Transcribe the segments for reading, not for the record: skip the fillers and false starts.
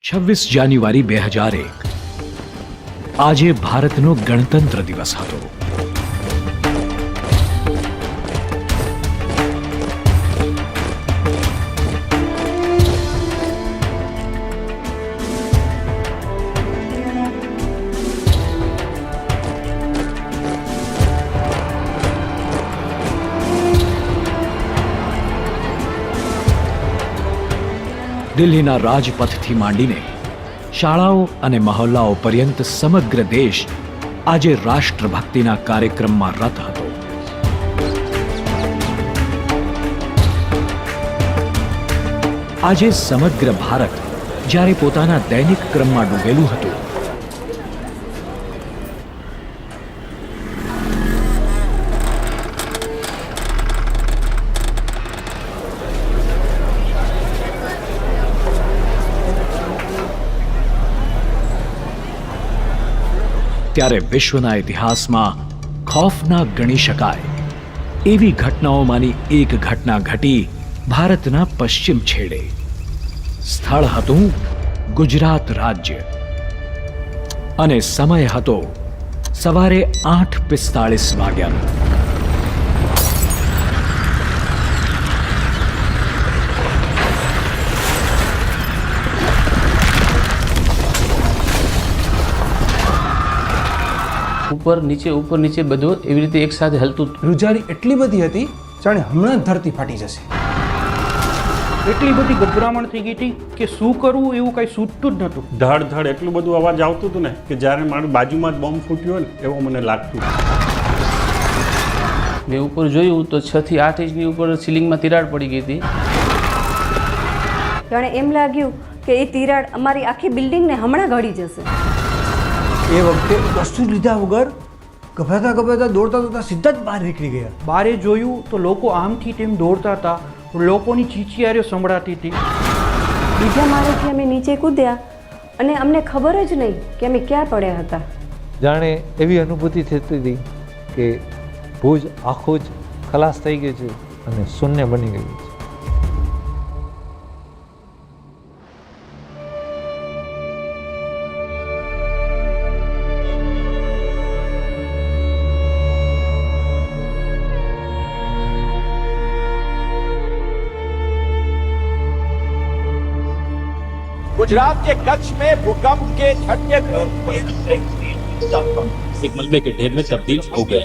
26 જાન્યુઆરી 2001 આજે ભારતનો ગણતંત્ર દિવસ હતો. દિલ્હીના રાજપથથી માંડીને શાળાઓ અને મહોલ્લાઓ પર્યંત સમગ્ર દેશ આજે રાષ્ટ્રભક્તિના કાર્યક્રમમાં રત હતો. આજે સમગ્ર ભારત જ્યારે પોતાના દૈનિક ક્રમમાં ડૂબેલું હતું, ત્યારે વિશ્વના ઇતિહાસમાં ખૌફનાક ગણી શકાય એવી ઘટનાઓમાંની એક ઘટના ઘટી ભારતના પશ્ચિમ છેડે. સ્થળ હતું ગુજરાત રાજ્ય અને સમય હતો સવારે 8:45 વાગ્યાનો. ઉપર નીચે બધું એવી રીતે એક સાથે હલતું. રૂજારી એટલી બધી હતી જાણે હમણાં જ ધરતી ફાટી જશે. એટલી બધી ગભરામણ થઈ ગઈ હતી કે શું કરવું એવું કઈ સૂચતું જ નહોતું. ધડ ધડ એટલું બધું અવાજ આવતું હતું ને કે જ્યારે મારી બાજુમાં જ બોમ્બ ફૂટ્યો હોય ને એવો મને લાગતું. મેં ઉપર જોયું તો 6 થી 8 ઇંચની ઉપર સીલિંગમાં તિરાડ પડી ગઈ હતી. જાણે એમ લાગ્યું કે એ તિરાડ અમારી આખી બિલ્ડિંગને હમણાં ઘડી જશે. એ વખતે કશું લીધા વગર ગભરાતા દોડતા સીધા જ બહાર નીકળી ગયા. બારે જોયું તો લોકો આમથી તેમ દોડતા હતા. લોકોની ચીચિયારીઓ સંભળાતી હતી. બીજા માળેથી અમે નીચે કૂદ્યા અને અમને ખબર જ નહીં કે અમે ક્યાં પડ્યા હતા. જાણે એવી અનુભૂતિ થતી હતી કે ભુજ આખું જ ખલાસ થઈ ગયું છે અને શૂન્ય બની ગયું છે. गुजरात के कच्छ में भूकंप के झटके एक मलबे के ढेर में तब्दील हो गए.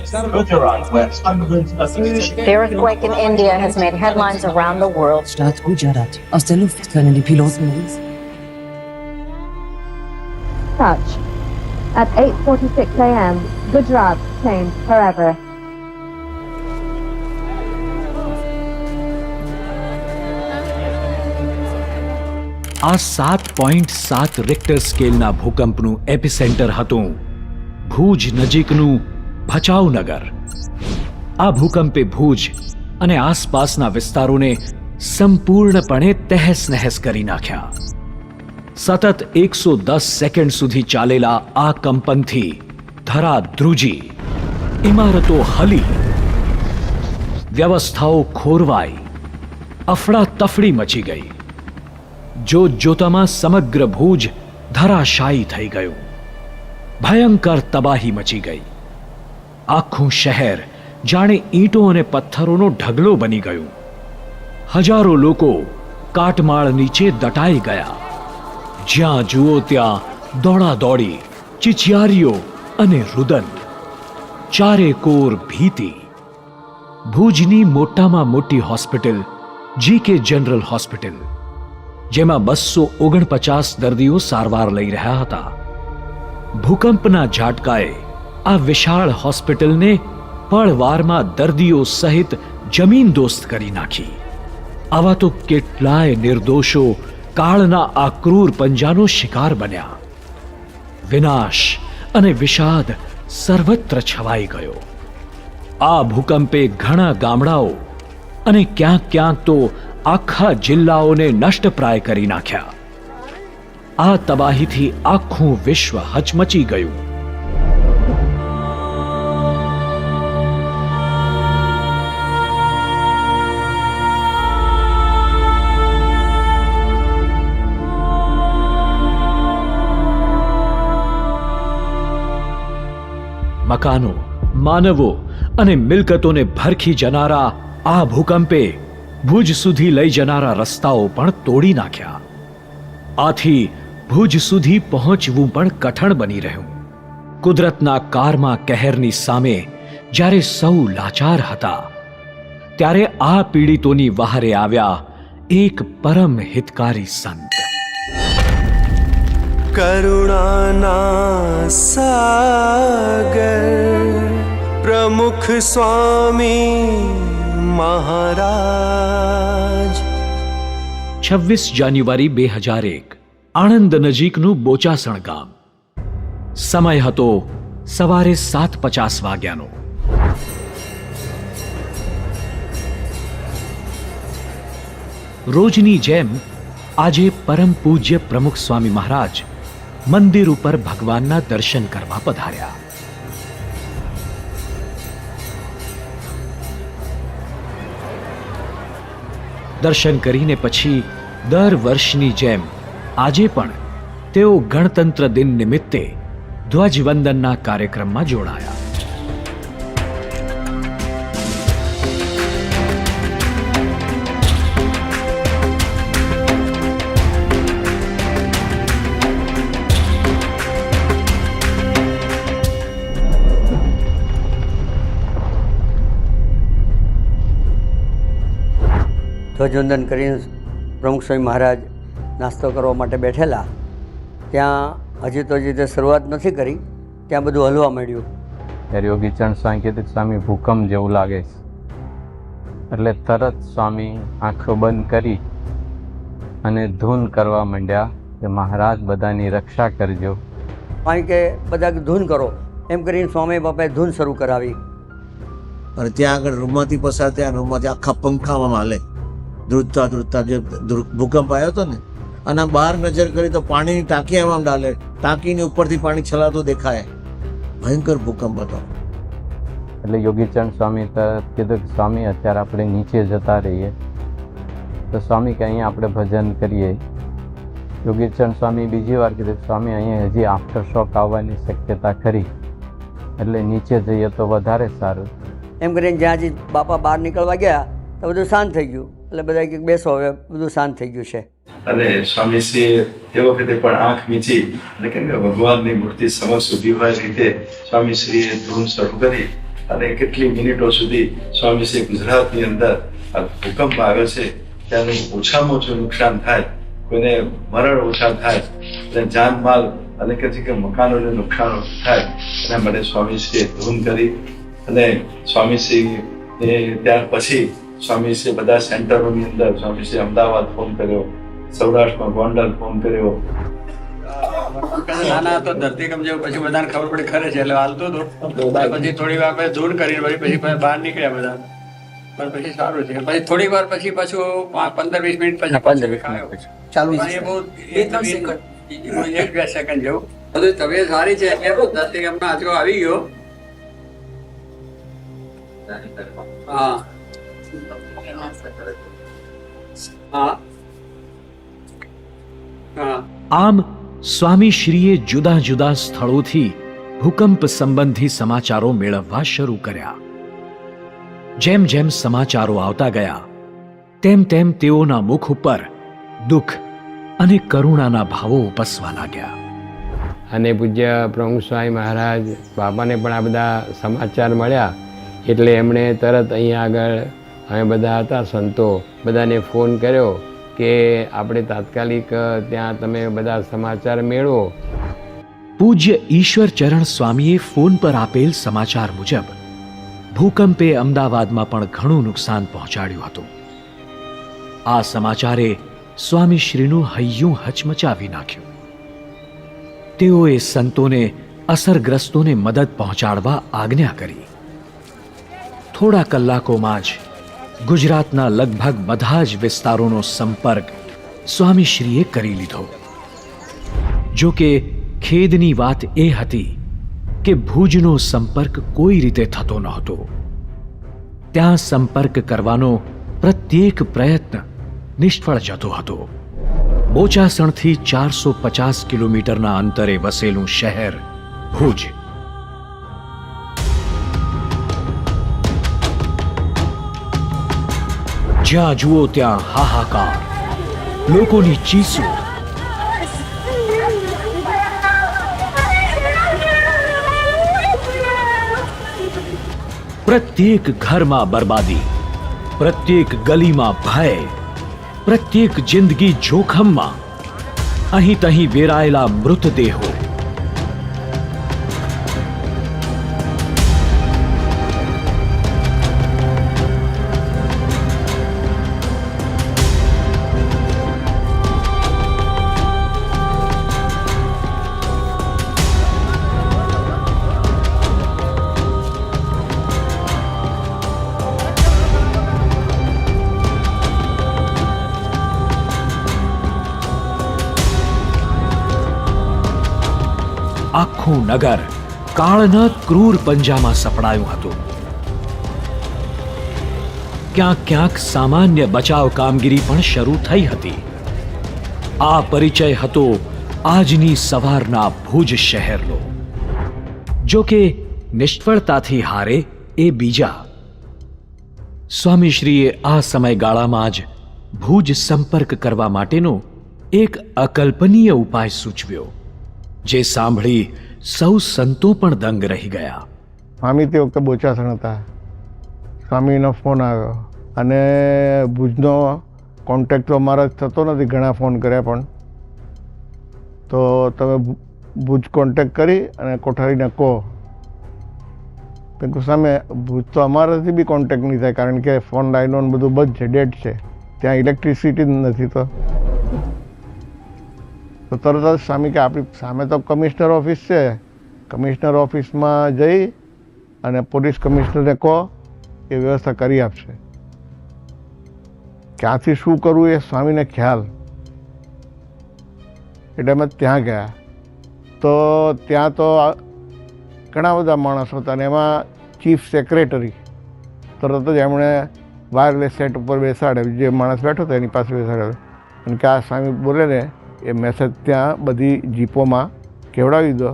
The earthquake in India has made headlines around the world. Staat Gujarat. Aus der Luft können die Piloten lesen. Touch. At 8:46 a.m., Gujarat changed forever. આ 7.7 રિક્ટર સ્કેલના ભૂકંપનું એપિસેન્ટર હતું ભુજ નજીકનું ભચાઉ નગર. આ ભૂકંપે ભુજ અને આસપાસના વિસ્તારોને સંપૂર્ણપણે તહેસ નહેસ કરી નાખ્યા. સતત 110 સેકન્ડ સુધી ચાલેલા આ કંપનથી ધરા ધ્રુજી, ઇમારતો હલી, વ્યવસ્થાઓ ખોરવાઈ, અફડાતફડી મચી ગઈ. જોતજોતામાં સમગ્ર ભુજ ધરાશાયી થઈ ગયું. ભયંકર તબાહી મચી ગઈ. આખું શહેર જાણે ઈંટો અને પથ્થરોનો ઢગલો બની ગયું. હજારો લોકો કાટમાળ નીચે દટાઈ ગયા. જ્યાં જુઓ ત્યાં દોડાદોડી, ચીચિયારીઓ અને રુદન. ચારે કોર ભીતિ. ભુજની મોટામાં મોટી હોસ્પિટલ GK જનરલ હોસ્પિટલ, જેમાં 249 દર્દીઓ સારવાર લઈ રહ્યા હતા, ભૂકંપના ઝાટકાએ આ વિશાળ હોસ્પિટલને પળવારમાં દર્દીઓ સહિત જમીનદોસ્ત કરી નાખી. આવા તો કેટલાય નિર્દોષો કાળના આ ક્રૂર પંજાનો શિકાર બન્યા. વિનાશ અને વિષાદ સર્વત્ર છવાઈ ગયો. આ ભૂકંપે ઘણા ગામડાઓ અને ક્યાંક ક્યાંક તો આખા જિલ્લાઓને નષ્ટપ્રાય કરી નાખ્યા. આ તબાહીથી આખું વિશ્વ હચમચી ગયું. મકાનો, માનવો અને મિલકતોને ભરખી જનારા આ ભૂકંપે ભુજ સુધી લઈ જનારા રસ્તાઓ પણ તોડી નાખ્યા. આથી ભુજ સુધી પહોંચવું પણ કઠણ બની રહ્યું. કુદરતના કારમા કહેરની સામે જ્યારે સૌ લાચાર હતા, ત્યારે આ પીડિતોની વહારે આવ્યા એક પરમ હિતકારી સંત. કરુણાના સાગર પ્રમુખ સ્વામી મહારાજ. 26 જાન્યુઆરી 2001, આણંદ નજીકનું બોચાસણ ગામ. સમય હતો સવારે 7:50 વાગ્યાનો. રોજની જેમ આજે પરમ પૂજ્ય પ્રમુખ સ્વામી મહારાજ મંદિર ઉપર ભગવાનના દર્શન કરવા પધાર્યા. દર્શન કરીને પછી દર વર્ષની જેમ આજે પણ તેઓ ગણતંત્ર દિન નિમિત્તે ધ્વજવંદનના કાર્યક્રમમાં જોડાયા. ધ્વજવંદન કરીને પ્રમુખ સ્વામી મહારાજ નાસ્તો કરવા માટે બેઠેલા. ત્યાં હજી તો જે શરૂઆત નથી કરી, ત્યાં બધું હલવા માંડ્યું. ત્યારે યોગીચરણ સ્વામી કીધું કે સ્વામી ભૂકંપ જેવું લાગે છે. એટલે તરત સ્વામી આંખો બંધ કરી અને ધૂન કરવા માંડ્યા કે મહારાજ બધાની રક્ષા કરજો. કારણ કે બધા ધૂન કરો એમ કરીને સ્વામી બાપાએ ધૂન શરૂ કરાવી. અને ત્યાં આગળ રૂમમાંથી પસાર થયા, રૂમમાંથી આખા પંખામાં હાલે ધ્રુજતા ધ્રુજતા. જે ભૂકંપ આવ્યો હતો ને, અને બહાર નજર કરી તો પાણીની ટાંકી એમાં ડાલે, ટાંકીની ઉપરથી પાણી છલાતું દેખાય. ભયંકર ભૂકંપ હતો. એટલે યોગીચરણ સ્વામી તરત કીધું કે સ્વામી અત્યારે આપણે નીચે જતા રહીએ. તો સ્વામી કે અહીંયા આપણે ભજન કરીએ. યોગીચરણ સ્વામી બીજી વાર કીધું સ્વામી અહીંયા હજી આફ્ટર શોક આવવાની શક્યતા ખરી, એટલે નીચે જઈએ તો વધારે સારું. એમ કરીને જ્યાં હજી બાપા બહાર નીકળવા ગયા તો બધું શાંત થઈ ગયું. એટલે બધા કે બેસો, હવે બધું શાંત થઈ ગયું છે. અને સ્વામીશ્રી એ વખતે પણ આંખ મીચી અને કેમ કે ભગવાનની મૂર્તિ સમક્ષ ઊભી હોય રીતે સ્વામીશ્રીએ ધૂન શરૂ કરી. અને કેટલી મિનિટો સુધી સ્વામીશ્રી ગુજરાતની અંદર આ ભૂકંપ આવ્યો છે ત્યારે ઓછામાં ઓછું નુકસાન થાય, કોઈને મરણ ઓછા થાય અને જાનમાલ અને કે મકાનોને નુકસાન થાય એના માટે સ્વામીશ્રીએ ધૂન કરી. અને સ્વામીશ્રી ત્યાર પછી સ્વામીશ્રી બધા સેન્ટરોની અંદર સ્વામીશ્રી અમદાવાદ ફોન કર્યો, સૌરાષ્ટ્રમાં ગોંડલ ફોન કર્યો. નાના તો ધરતીકંપ જેવું પછી બધાને ખબર પડી ખરે છે એટલે હાલતું હતું. પછી થોડી વાર પછી ધૂન કરીને પછી બહાર નીકળ્યા બધા. પણ પછી સારું છે. પછી થોડીક વાર પછી પાછું 15-20 મિનિટ પછી ચાલુ છે. બહુ 1-2 સેકન્ડ જેવું. બધું તબિયત સારી છે એટલે ધરતીકંપનો આંચકો આવી ગયો. હા આમ સ્વામીશ્રીએ જુદા જુદા સ્થળોથી ભૂકંપ સંબંધી સમાચારો મેળવવા શરૂ કર્યા. જેમ જેમ સમાચારો આવતા ગયા તેમ તેમ તેઓના મુખ ઉપર દુઃખ અને કરુણાના ભાવો ઉપસવા લાગ્યા. અને પૂજ્ય પ્રમુખ સ્વામી મહારાજ બાપાને પણ આ બધા સમાચાર મળ્યા એટલે એમણે તરત અહીંયા આગળ અમે બધા હતા સંતો, બધાને ફોન કર્યો કે આપણે તાત્કાલિક ત્યાં તમે બધા સમાચાર મેળવો. પૂજ્ય ઈશ્વરચરણ સ્વામીએ ફોન પર આપેલ સમાચાર મુજબ ભૂકંપે અમદાવાદમાં પણ ઘણું નુકસાન પહોંચાડ્યું હતું. આ સમાચારે સ્વામીશ્રીનું હૈયું હચમચાવી નાખ્યું. તેઓએ સંતોને અસરગ્રસ્તોને મદદ પહોંચાડવા આજ્ઞા કરી. થોડા કલાકોમાં જ ગુજરાતના લગભગ બધા જ વિસ્તારોનો સંપર્ક સ્વામીશ્રીએ કરી લીધો. જો કે ખેદની વાત એ હતી કે ભુજનો સંપર્ક કોઈ રીતે થતો નહોતો. ત્યાં સંપર્ક કરવાનો પ્રત્યેક પ્રયત્ન નિષ્ફળ જતો હતો. બોચાસણથી 450 કિલોમીટરના અંતરે વસેલું શહેર ભુજ જ્યાં જુઓ ત્યાં હાહાકાર, લોકોની ચીસો. પ્રત્યેક ઘરમાં બરબાદી, પ્રત્યેક ગલીમાં ભય, પ્રત્યેક જિંદગી જોખમમાં. અહીં તહીં વેરાયેલા મૃતદેહો. આખું નગર કાળના ક્રૂર પંજામાં સપડાયું હતું. ક્યાંક ક્યાંક સામાન્ય બચાવ કામગીરી પણ શરૂ થઈ હતી. આ પરિચય હતો આજની સવારના ભુજ શહેરનો. જો કે નિષ્ફળતાથી હારે એ બીજા. સ્વામીશ્રીએ આ સમયગાળામાં જ ભુજ સંપર્ક કરવા માટેનો એક અકલ્પનીય ઉપાય સૂચવ્યો, જે સાંભળી સૌ સંતો પણ દંગ રહી ગયા. સ્વામી તે વખતે બોચાસણ હતા. સ્વામીનો ફોન આવ્યો અને ભુજનો કોન્ટેક્ટ તો અમારા થતો નથી, ઘણા ફોન કર્યા પણ. તો તમે ભુજ કોન્ટેક્ટ કરી અને કોઠારીને કહો. કે સામે ભુજ તો અમારાથી બી કોન્ટેક્ટ નહીં થાય, કારણ કે ફોન લાઈનો બધું બંધ છે, ડેડ છે, ત્યાં ઇલેક્ટ્રિસિટી જ નથી. તો તરત જ સ્વામી કે આપણી સામે તો કમિશનર ઓફિસ છે, કમિશનર ઓફિસમાં જઈ અને પોલીસ કમિશનરને કહો, એ વ્યવસ્થા કરી આપશે. ક્યાંથી શું કરવું એ સ્વામીને ખ્યાલ. એટલે અમે ત્યાં ગયા. તો ત્યાં તો ઘણા બધા માણસો હતા, અને એમાં ચીફ સેક્રેટરી તરત જ એમણે વાયરલેસ સેટ ઉપર બેસાડે, જે માણસ બેઠો હતો એની પાસે બેસાડ્યો, અને કે આ સ્વામી બોલે ને એ મેસેજ ત્યાં બધી જીપોમાં કેવડાવી દો.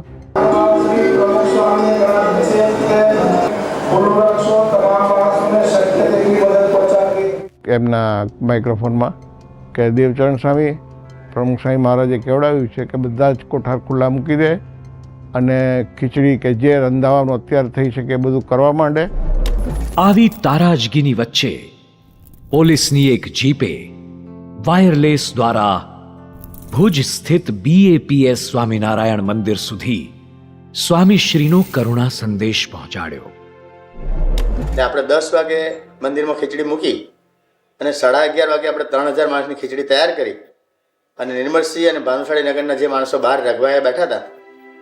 એમના માઇક્રોફોનમાં કે દેવચરણ સ્વામી, પ્રમુખ સ્વામી મહારાજે કેવડાવ્યું છે કે બધા જ કોઠાર ખુલ્લા મૂકી દે અને ખીચડી કે જે રંધાવાનું અત્યારે થઈ શકે એ બધું કરવા માંડે. આવી તારાજગીની વચ્ચે પોલીસની એક જીપે વાયરલેસ દ્વારા ભુજ સ્થિત BAPS સ્વામિનારાયણ મંદિર સુધી સ્વામીશ્રીનો કરુણા સંદેશ પહોંચાડ્યો. આપણે 10 વાગે મંદિરમાં ખીચડી મૂકી અને 11:30 વાગે આપણે 3000 માણસની ખીચડી તૈયાર કરી, અને નિર્મળસિંહ અને ભાનુશાળી નગરના જે માણસો બહાર રઘવાયા બેઠા હતા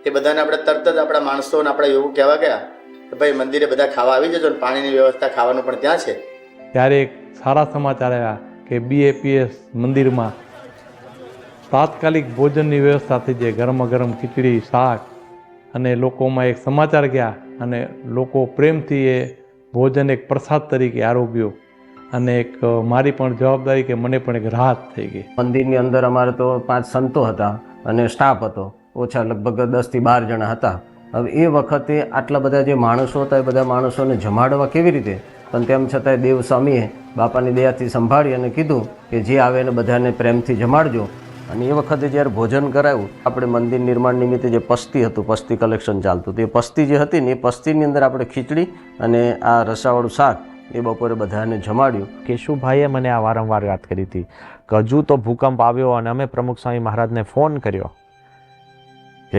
એ બધાને આપણે તરત જ આપણા માણસોને આપણે એવું કહેવા ગયા કે ભાઈ મંદિરે બધા ખાવા આવી જજો, અને પાણીની વ્યવસ્થા ખાવાનું પણ ત્યાં છે. ત્યારે એક સારા સમાચાર આવ્યા કે BAPS મંદિરમાં તાત્કાલિક ભોજનની વ્યવસ્થા થઈ જાય. ગરમા ગરમ ખીચડી, શાક, અને લોકોમાં એક સમાચાર ગયા અને લોકો પ્રેમથી એ ભોજન એક પ્રસાદ તરીકે આરોગ્યો, અને એક મારી પણ જવાબદારી કે મને પણ એક રાહત થઈ ગઈ. મંદિરની અંદર અમારે તો 5 સંતો હતા અને સ્ટાફ હતો, ઓછા લગભગ 10 થી 12 જણા હતા. હવે એ વખતે આટલા બધા જે માણસો હતા એ બધા માણસોને જમાડવા કેવી રીતે, પણ તેમ છતાંય દેવ સ્વામીએ બાપાની દયાથી સંભાળી અને કીધું કે જે આવે એને બધાને પ્રેમથી જમાડજો. અને એ વખતે જ્યારે ભોજન કરાયું, આપણે મંદિર નિર્માણ નિમિત્તે જે પસ્તી હતું, પસ્તી કલેક્શન ચાલતું, તે પસ્તી જે હતી ને એ પસ્તીની અંદર આપણે ખીચડી અને આ રસાવાળું શાક એ બપોરે બધાને જમાડ્યું. કેશુભાઈએ મને આ વારંવાર વાત કરી હતી કે હજુ તો ભૂકંપ આવ્યો, અને અમે પ્રમુખ સ્વામી મહારાજને ફોન કર્યો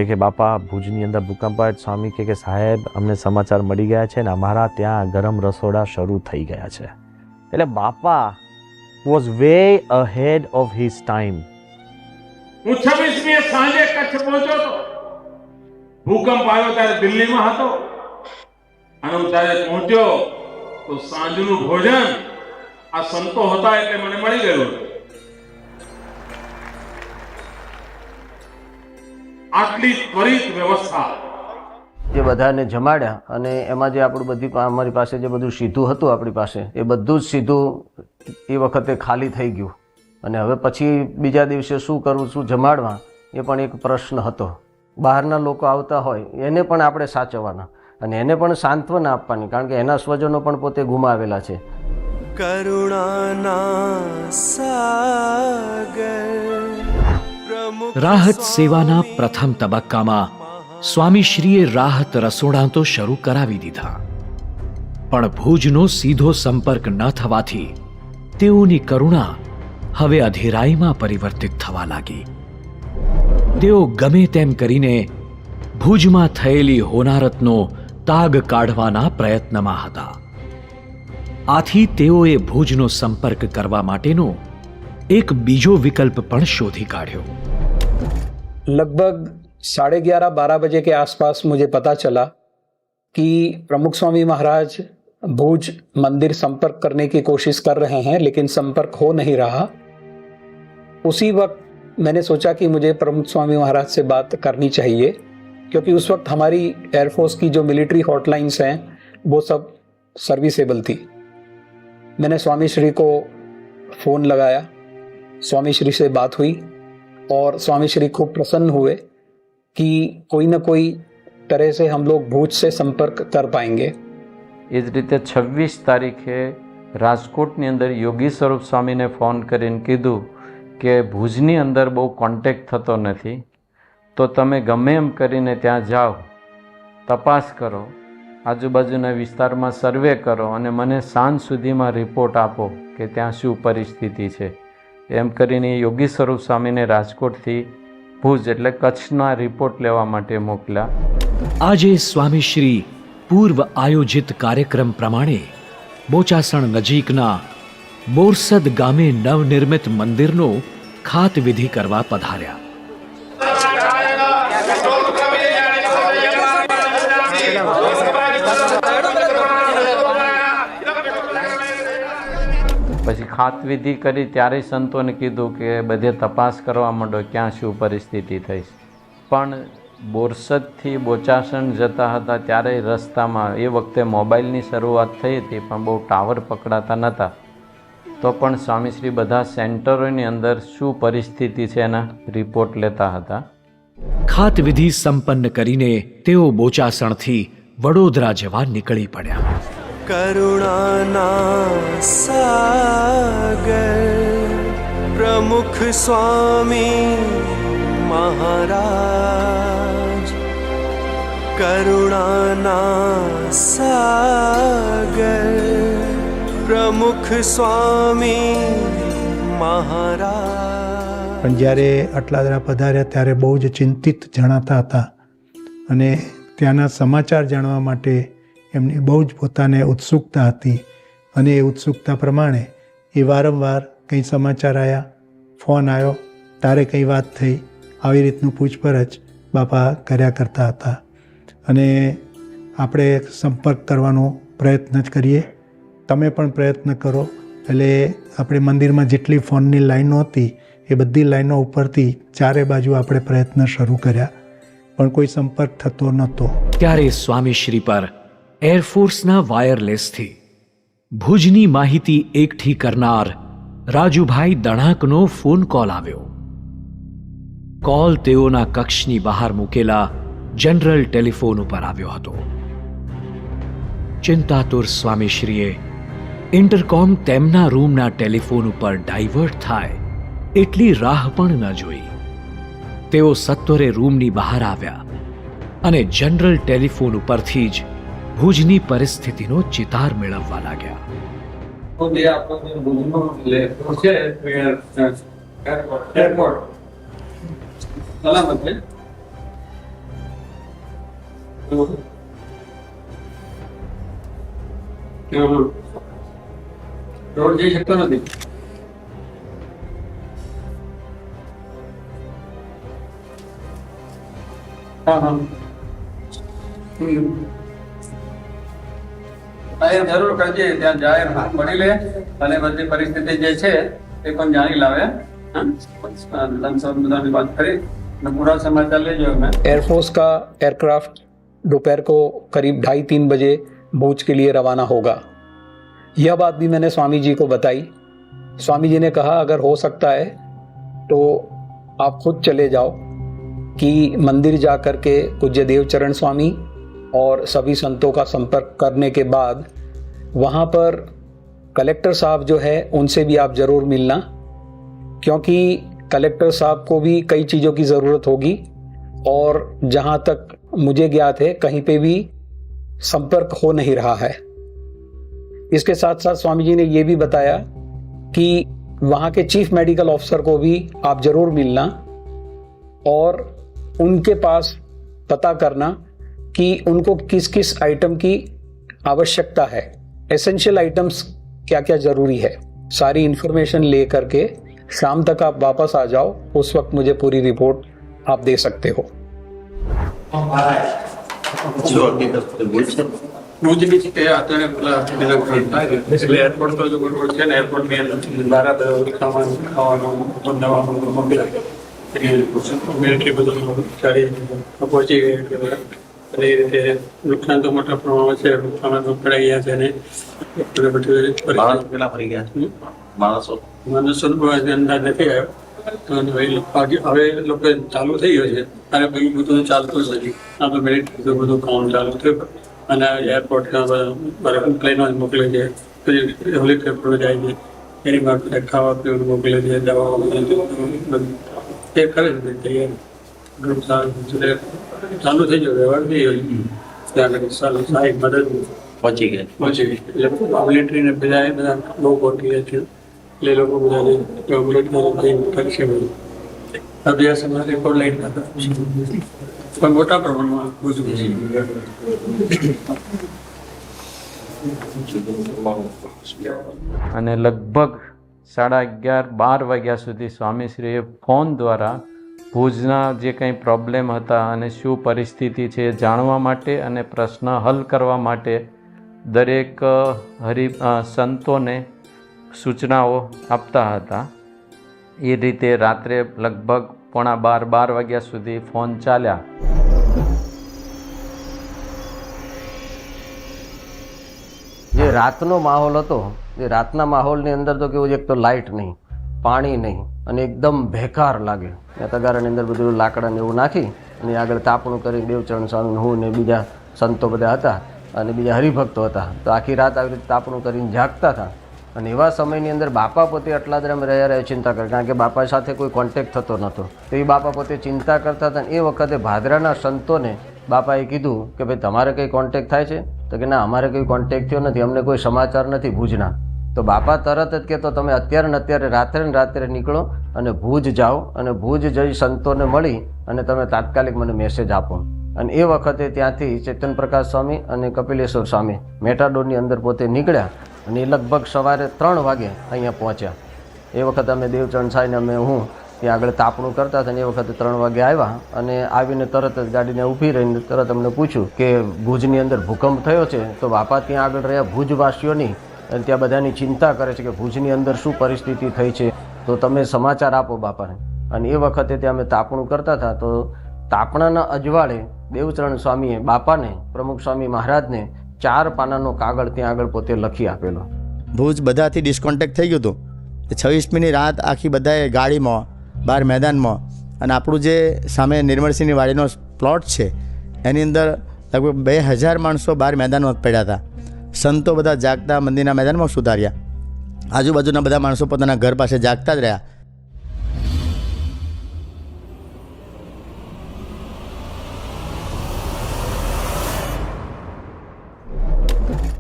કે બાપા ભુજની અંદર ભૂકંપ આવે. સ્વામી કે સાહેબ અમને સમાચાર મળી ગયા છે ને અમારા ત્યાં ગરમ રસોડા શરૂ થઈ ગયા છે. એટલે બાપા was way ahead of his time. હું 26મી સાંજે કચ્છ પહોંચ્યો તો, ભૂકંપ આવ્યો ત્યારે દિલ્હીમાં હતો, અને હું ત્યારે પહોંચ્યો તો સાંજનું ભોજન આ સંતો હતા એટલે મને મળી ગયું. આટલી ત્વરિત વ્યવસ્થા જે બધાને જમાડ્યા, અને એમાં જે આપણું બધી અમારી પાસે જે બધું સીધું હતું આપણી પાસે એ બધું જ સીધું એ વખતે ખાલી થઈ ગયું. અને હવે પછી બીજા દિવસે શું કરવું, શું જમાડવા, એ પણ એક પ્રશ્ન હતો. બહારના લોકો આવતા હોય એને પણ આપણે સાચવવાના અને એને પણ સાંત્વના આપવાની, કારણ કે એના સ્વજનો પણ પોતે ગુમાવેલા છે. રાહત સેવાના પ્રથમ તબક્કામાં સ્વામીશ્રીએ રાહત રસોડા તો શરૂ કરાવી દીધા, પણ ભુજનો સીધો સંપર્ક ન થવાથી તેઓની કરુણા હવે અધીરાઈમાં પરિવર્તિત થવા લાગી. તેઓ ગમે તેમ કરીને ભુજમાં થયેલી હોનારતનો તાગ કાઢવાના પ્રયત્નમાં હતા. આથી તેઓએ ભુજનો સંપર્ક કરવા માટેનો એક બીજો વિકલ્પ પણ શોધી કાઢ્યો. लगभग 11:30-12 बजे के आसपास मुझे पता चला कि प्रमुख स्वामी महाराज भुज मंदिर संपर्क करने की कोशिश कर रहे हैं, लेकिन संपर्क हो नहीं रहा. उसी वक्त मैंने सोचा कि मुझे प्रमुख स्वामी महाराज से बात करनी चाहिए, क्योंकि उस वक्त हमारी एयरफोर्स की जो मिलिट्री हॉटलाइंस हैं वो सब सर्विसेबल थी. मैंने स्वामी श्री को फ़ोन लगाया, स्वामी श्री से बात हुई और स्वामी श्री खूब प्रसन्न हुए कि कोई ना कोई तरह से हम लोग भुज से संपर्क कर पाएंगे. એ જ રીતે 26 તારીખે રાજકોટની અંદર યોગી સ્વરૂપ સ્વામીને ફોન કરીને કીધું કે ભુજની અંદર બહુ કોન્ટેક્ટ થતો નથી, તો તમે ગમે એમ કરીને ત્યાં જાઓ, તપાસ કરો, આજુબાજુના વિસ્તારમાં સર્વે કરો અને મને સાંજ સુધીમાં રિપોર્ટ આપો કે ત્યાં શું પરિસ્થિતિ છે. એમ કરીને યોગી સ્વરૂપ સ્વામીને રાજકોટથી ભુજ એટલે કચ્છના રિપોર્ટ લેવા માટે મોકલ્યા. આજે સ્વામીશ્રી પૂર્વ આયોજિત કાર્યક્રમ પ્રમાણે બોચાસણ નજીકના બોરસદ ગામે નવનિર્મિત મંદિરનો ખાતવિધિ કરવા પધાર્યા. પછી ખાતવિધિ કરી ત્યારે સંતોને કીધું કે બધે તપાસ કરવા માંડો ક્યાં શું પરિસ્થિતિ થઈ. પણ બોરસદથી બોચાસણ જતા હતા ત્યારે રસ્તામાં એ વખતે મોબાઈલની શરૂઆત થઈ હતી, પણ બહુ ટાવર પકડાતા નહોતા. તો પણ સ્વામીશ્રી બધા સેન્ટરોની અંદર શું પરિસ્થિતિ છે એના રિપોર્ટ લેતા હતા. ખાતવિધિ સંપન્ન કરીને તેઓ બોચાસણથી વડોદરા જવા નીકળી પડ્યા. करुणाना सागर प्रमुख स्वामी महाराज, करुणाना सागर प्रमुख સ્વામી મહારાજ. પણ જ્યારે અટલાદરા પધાર્યા ત્યારે બહુ જ ચિંતિત જણાતા હતા અને ત્યાંના સમાચાર જાણવા માટે એમની બહુ જ પોતાને ઉત્સુકતા હતી અને એ ઉત્સુકતા પ્રમાણે એ વારંવાર કંઈ સમાચાર આવ્યા, ફોન આવ્યો, તારે કંઈ વાત થઈ, આવી રીતનું પૂછપરછ બાપા કર્યા કરતા હતા. અને આપણે સંપર્ક કરવાનો પ્રયત્ન જ કરીએ, તમે પણ પ્રયત્ન કરો. એટલે આપણે મંદિરમાં જેટલી ફોનની લાઈનો હતી એ બધી લાઈનો ઉપરથી ચારે બાજુ આપણે પ્રયત્ન શરૂ કર્યા, પણ કોઈ સંપર્ક થતો નહોતો. ત્યારે સ્વામીશ્રી પર એરફોર્સના વાયરલેસથી ભુજની માહિતી એકઠી કરનાર રાજુભાઈ દણાકનો ફોન કોલ આવ્યો. કોલ તેઓના કક્ષની બહાર મૂકેલા જનરલ ટેલિફોન ઉપર આવ્યો હતો. ચિંતાતુર સ્વામીશ્રીએ ઇન્ટરકોમ તેમના રૂમના ટેલિફોન ઉપર ડાયવર્ટ થાય એટલી રાહ પણ ન જોઈ. તેઓ સત્વરે રૂમની બહાર આવ્યા અને જનરલ ટેલિફોન ઉપરથી જ ભુજની પરિસ્થિતિનો ચિતાર મેળવવા લાગ્યા. રોડ જઈ શકતો નથી. જરૂર કરજે, ત્યાં જાહેર મળી લે અને બધી પરિસ્થિતિ જે છે એ પણ જાણી લાવે. बात करें पूरा समाचार ले जो मैं एयरफोर्स का एयरक्राफ्ट दोपहर को करीब 2:30-3 बजे भुज के लिए रवाना होगा. यह बात भी मैंने स्वामी जी को बताई. स्वामी जी ने कहा अगर हो सकता है तो आप खुद चले जाओ कि मंदिर जा कर के पूज्य देवचरण स्वामी और सभी संतों का संपर्क करने के बाद वहाँ पर कलेक्टर साहब जो है उनसे भी आप ज़रूर मिलना, क्योंकि कलेक्टर साहब को भी कई चीज़ों की ज़रूरत होगी और जहाँ तक मुझे ज्ञात है कहीं पे भी संपर्क हो नहीं रहा है। इसके साथ साथ स्वामी जी ने ये भी बताया कि वहाँ के चीफ मेडिकल ऑफिसर को भी आप ज़रूर मिलना और उनके पास पता करना कि उनको किस किस आइटम की आवश्यकता है, एसेंशियल आइटम्स क्या क्या ज़रूरी है। सारी इन्फॉर्मेशन ले करके शाम तक आप वापस आ जाओ, उस वक्त मुझे पूरी रिपोर्ट आप दे सकते हो। ભુજ બીચ કે અત્યારે એટલે એરપોર્ટ તો જો રોડ છે ને એરપોર્ટ ની બારા સામાન ખાવાનું દવાનું મોકલાય મિલિટરી બધું સારી પહોંચી ગઈ અને એ રીતે નુકસાન તો મોટા પ્રમાણમાં છે, નુકસાન પકડાઈ ગયા છે ને બધું કેટલા ફરી ગયા માણસો અંદાજ નથી આવ્યો। હવે લોકો ચાલુ થઈ ગયો છે અને બધું ચાલતું જ નથી। આ તો મિલિટરી બધું કામ ચાલુ થયું અને એરપોર્ટના પ્લેનો મોકલે છે, પછી હેલિકોપ્ટર જાય છે, એની માટે ખાવા પીવાનું મોકલે છે, દવાઓ એ કરે છે તૈયારી ઘણું સારું ચાલુ થઈ ગયો, વ્યવહાર થઈ ગયો ત્યાં આગળ સારું સારી મદદ પહોંચી ગઈ એટલે મિલિટરીને બધા બહુ પહોંચી ગયા છે એટલે લોકો બધા મિલિટરી કરશે બધું અભ્યાસ રિપોર્ટ લઈને પણ મોટા પ્રમાણમાં અને લગભગ 11:30-12 વાગ્યા સુધી સ્વામીશ્રીએ ફોન દ્વારા ભુજના જે કંઈ પ્રોબ્લેમ હતા અને શું પરિસ્થિતિ છે જાણવા માટે અને પ્રશ્ન હલ કરવા માટે દરેક સંતોને સૂચનાઓ આપતા હતા। એ રીતે રાત્રે લગભગ 11:45-12 વાગ્યા સુધી ફોન ચાલ્યા। જે રાતનો માહોલ હતો, એ રાતના માહોલની અંદર તો કેવું છે, એક તો લાઇટ નહીં, પાણી નહીં અને એકદમ બેકાર લાગે। તગારાની અંદર બધું લાકડાને એવું નાખી અને આગળ તાપણું કરી દેવચરણ સ્વામી, હું ને બીજા સંતો બધા હતા અને બીજા હરિભક્તો હતા, તો આખી રાત આવી રીતે તાપણું કરીને જાગતા હતા। અને એવા સમયની અંદર બાપા પોતે અટલાદરામાં રહ્યા ચિંતા કરે, કારણ કે બાપા સાથે કોઈ કોન્ટેક્ટ થતો નહોતો, તો એ બાપા પોતે ચિંતા કરતા હતા। એ વખતે ભાદરાના સંતોને બાપાએ કીધું કે ભાઈ તમારે કંઈ કોન્ટેક્ટ થાય છે? તો કે ના, અમારે કંઈ કોન્ટેક્ટ થયો નથી, અમને કોઈ સમાચાર નથી ભુજના। તો બાપા તરત જ કહેતો તમે અત્યારે ને અત્યારે રાત્રે નીકળો અને ભુજ જાઓ અને ભુજ જઈ સંતોને મળી અને તમે તાત્કાલિક મને મેસેજ આપો। અને એ વખતે ત્યાંથી ચેતન પ્રકાશ સ્વામી અને કપિલેશ્વર સ્વામી મેટાડોરની અંદર પોતે નીકળ્યા અને એ લગભગ સવારે 3 વાગે અહીંયા પહોંચ્યા। એ વખતે અમે દેવચરણ સાંઈને હું ત્યાં આગળ તાપણું કરતા હતા અને એ વખતે 3 વાગે આવ્યા અને આવીને તરત જ ગાડીને ઊભી રહીને તરત અમને પૂછ્યું કે ભુજની અંદર ભૂકંપ થયો છે। તો બાપા ત્યાં આગળ રહ્યા ભુજવાસીઓની અને ત્યાં બધાની ચિંતા કરે છે કે ભુજની અંદર શું પરિસ્થિતિ થઈ છે, તો તમે સમાચાર આપો બાપાને। અને એ વખતે ત્યાં અમે તાપણું કરતા હતા, તો તાપણાના અજવાળે દેવચરણ સ્વામીએ બાપાને, પ્રમુખ સ્વામી મહારાજને 4 પાનાનો કાગળ ત્યાં આગળ પોતે લખી આપેલો। ભુજ બધાથી ડિસ્કોન્ટેક્ટ થઈ ગયું હતું। 26મીની રાત આખી બધાએ ગાડીમાં બહાર મેદાનમાં, અને આપણું જે સામે નિર્મળસિંહની વાડીનો પ્લોટ છે એની અંદર લગભગ 2000 માણસો બહાર મેદાનમાં પડ્યા હતા। સંતો બધા જાગતા મંદિરના મેદાનમાં સુધાર્યા, આજુબાજુના બધા માણસો પોતાના ઘર પાસે જાગતા જ રહ્યા।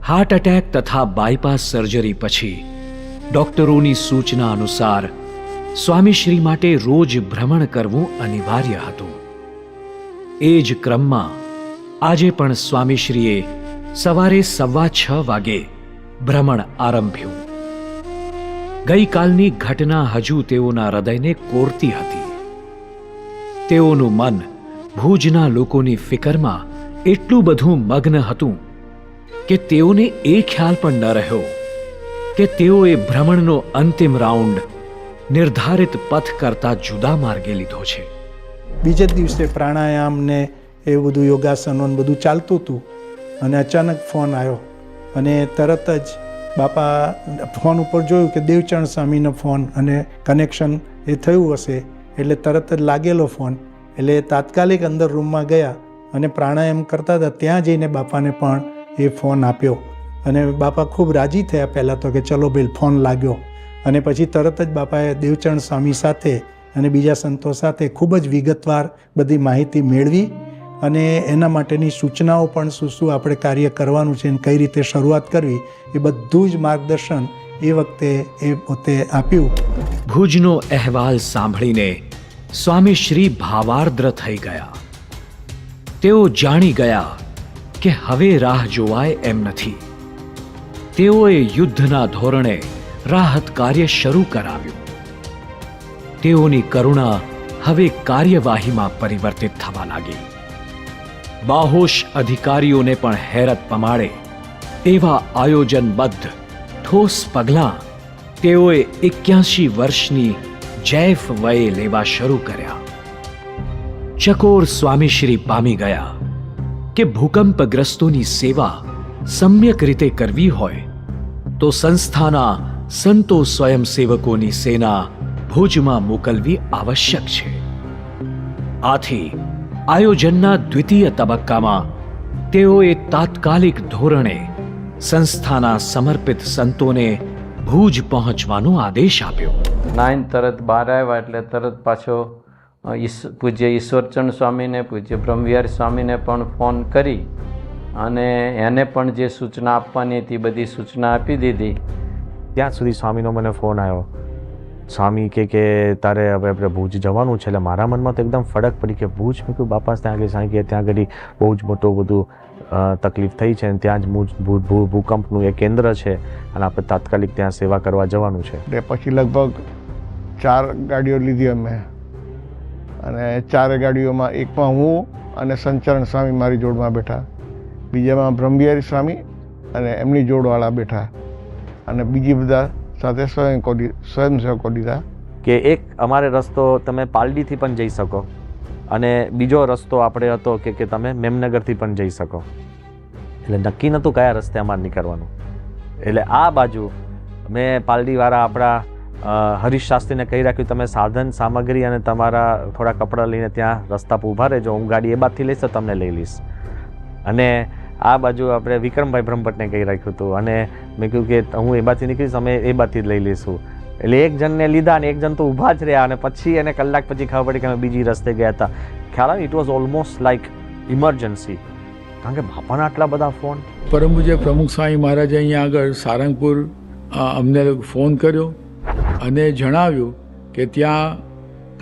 હાર્ટ એટેક તથા બાયપાસ સર્જરી પછી ડોક્ટરોની સૂચના અનુસાર સ્વામીશ્રી માટે રોજ ભ્રમણ કરવું અનિવાર્ય હતું। એ જ ક્રમમાં આજે પણ સ્વામીશ્રીએ સવારે 6:15 વાગે ભ્રમણ આરંભ્યું। ગઈકાલની ઘટના હજુ તેઓના હૃદયને કોરતી હતી। તેઓનું મન ભુજના લોકોની ફિકરમાં એટલું બધું મગ્ન હતું કે તેઓને એ ખ્યાલ પણ ન રહ્યો કે તેઓએ ભ્રમણનો અંતિમ રાઉન્ડ નિર્ધારિત પથ કરતા જુદા માર્ગે લીધો છે। બીજે દિવસે પ્રાણાયામ ને એવું બધું યોગાસનો ને બધું ચાલતું હતું અને અચાનક ફોન આવ્યો અને તરત જ બાપા ફોન ઉપર જોયું કે દેવચરણ સ્વામીનો ફોન અને કનેક્શન એ થયું હશે, એટલે તરત જ લાગેલો ફોન, એટલે તાત્કાલિક અંદર રૂમમાં ગયા અને પ્રાણાયામ કરતા હતા ત્યાં જઈને બાપાને પણ એ ફોન આપ્યો અને બાપા ખૂબ રાજી થયા પહેલાં તો કે ચલો ભાઈ ફોન લાગ્યો, અને પછી તરત જ બાપાએ દેવચરણ સ્વામી સાથે અને બીજા સંતો સાથે ખૂબ જ વિગતવાર બધી માહિતી મેળવી અને એના માટેની સૂચનાઓ પણ શું આપણે કાર્ય કરવાનું છે અને કઈ રીતે શરૂઆત કરવી એ બધું જ માર્ગદર્શન એ વખતે એ પોતે આપ્યું. ભુજનો અહેવાલ સાંભળીને સ્વામી શ્રી ભાવાર્દ્ર થઈ ગયા. તેઓ જાણી ગયા કે હવે રાહ જોવાય એમ નથી. તેઓએ યુદ્ધના ધોરણે રાહત કાર્ય શરૂ કરાવ્યું. તેઓની કરુણા હવે કાર્યવાહીમાં પરિવર્તિત થવા લાગી. બાહોશ અધિકારીઓને પણ હેરત પમાડે એવા આયોજનબદ્ધ ઠોસ પગલાં તેઓએ 81 વર્ષની જૈફ વયે લેવા શરૂ કર્યા. ચકોર સ્વામીશ્રી પામી ગયા કે ભૂકંપગ્રસ્તોની સેવા સમ્યક રીતે કરવી હોય તો સંસ્થાના સંતો સ્વયંસેવકોની સેના ભુજમાં મોકલવી આવશ્યક છે. આથી આયોજનના દ્વિતીય તબક્કામાં તેઓએ તાત્કાલિક ધોરણે સંસ્થાના સમર્પિત સંતોને ભુજ પહોંચવાનો આદેશ આપ્યો. 9 તરત બહાર આવ્યા એટલે તરત પાછો પૂજ્ય ઈશ્વરચંદ સ્વામીને, પૂજ્ય બ્રહ્મવિહારી સ્વામીને પણ ફોન કરી અને એને પણ જે સૂચના આપવાની હતી બધી સૂચના આપી દીધી. ત્યાં સુધી સ્વામીનો મને ફોન આવ્યો. સ્વામી કે તારે હવે આપણે ભુજ જવાનું છે. એટલે મારા મનમાં તો એકદમ ફરક પડી કે ભુજ. મેં કહ્યું બાપા ત્યાં આગળ સાંઈ કે ત્યાં આગળ બહુ જ મોટું બધું તકલીફ થઈ છે અને ત્યાં જ ભૂકંપનું એ કેન્દ્ર છે અને આપણે તાત્કાલિક ત્યાં સેવા કરવા જવાનું છે. એટલે પછી લગભગ 4 ગાડીઓ લીધી અમે, અને 4 ગાડીઓમાં એકમાં હું અને સંચરણ સ્વામી મારી જોડમાં બેઠા, બીજામાં બ્રહ્મવિહારી સ્વામી અને એમની જોડવાળા બેઠા, અને બીજી બધા સાથે સ્વયંસેવકો લીધા. કે એક અમારે રસ્તો તમે પાલડીથી પણ જઈ શકો અને બીજો રસ્તો આપણે હતો કે તમે મેમનગરથી પણ જઈ શકો. એટલે નક્કી નહોતું કયા રસ્તે અમારે નીકળવાનું. એટલે આ બાજુ મેં પાલડીવાળા આપણા હરીશ શાસ્ત્રીને કહી રાખ્યું તમે સાધન સામગ્રી અને તમારા થોડા કપડાં લઈને ત્યાં રસ્તા પર ઊભા રહેજો, હું ગાડી એ બાજુથી લઈશ તો તમને લઈ લઈશ. અને આ બાજુ આપણે વિક્રમભાઈ બ્રહ્મભટ્ટને કહી રાખ્યું હતું અને મેં કહ્યું કે હું એ બાજુથી નીકળીશ, અમે એ બાજુથી જ લઈ લઈશું. એટલે એક જણને લીધા અને એક જણ તો ઊભા જ રહ્યા અને પછી એને કલાક પછી ખબર પડી કે અમે બીજી રસ્તે ગયા હતા. ખ્યાલ આવે it was almost like emergency, કારણ કે બાપાના આટલા બધા ફોન. પરમ પૂજ્ય પ્રમુખ સ્વામી મહારાજે અહીંયા આગળ સારંગપુર અમને ફોન કર્યો અને જણાવ્યું કે ત્યાં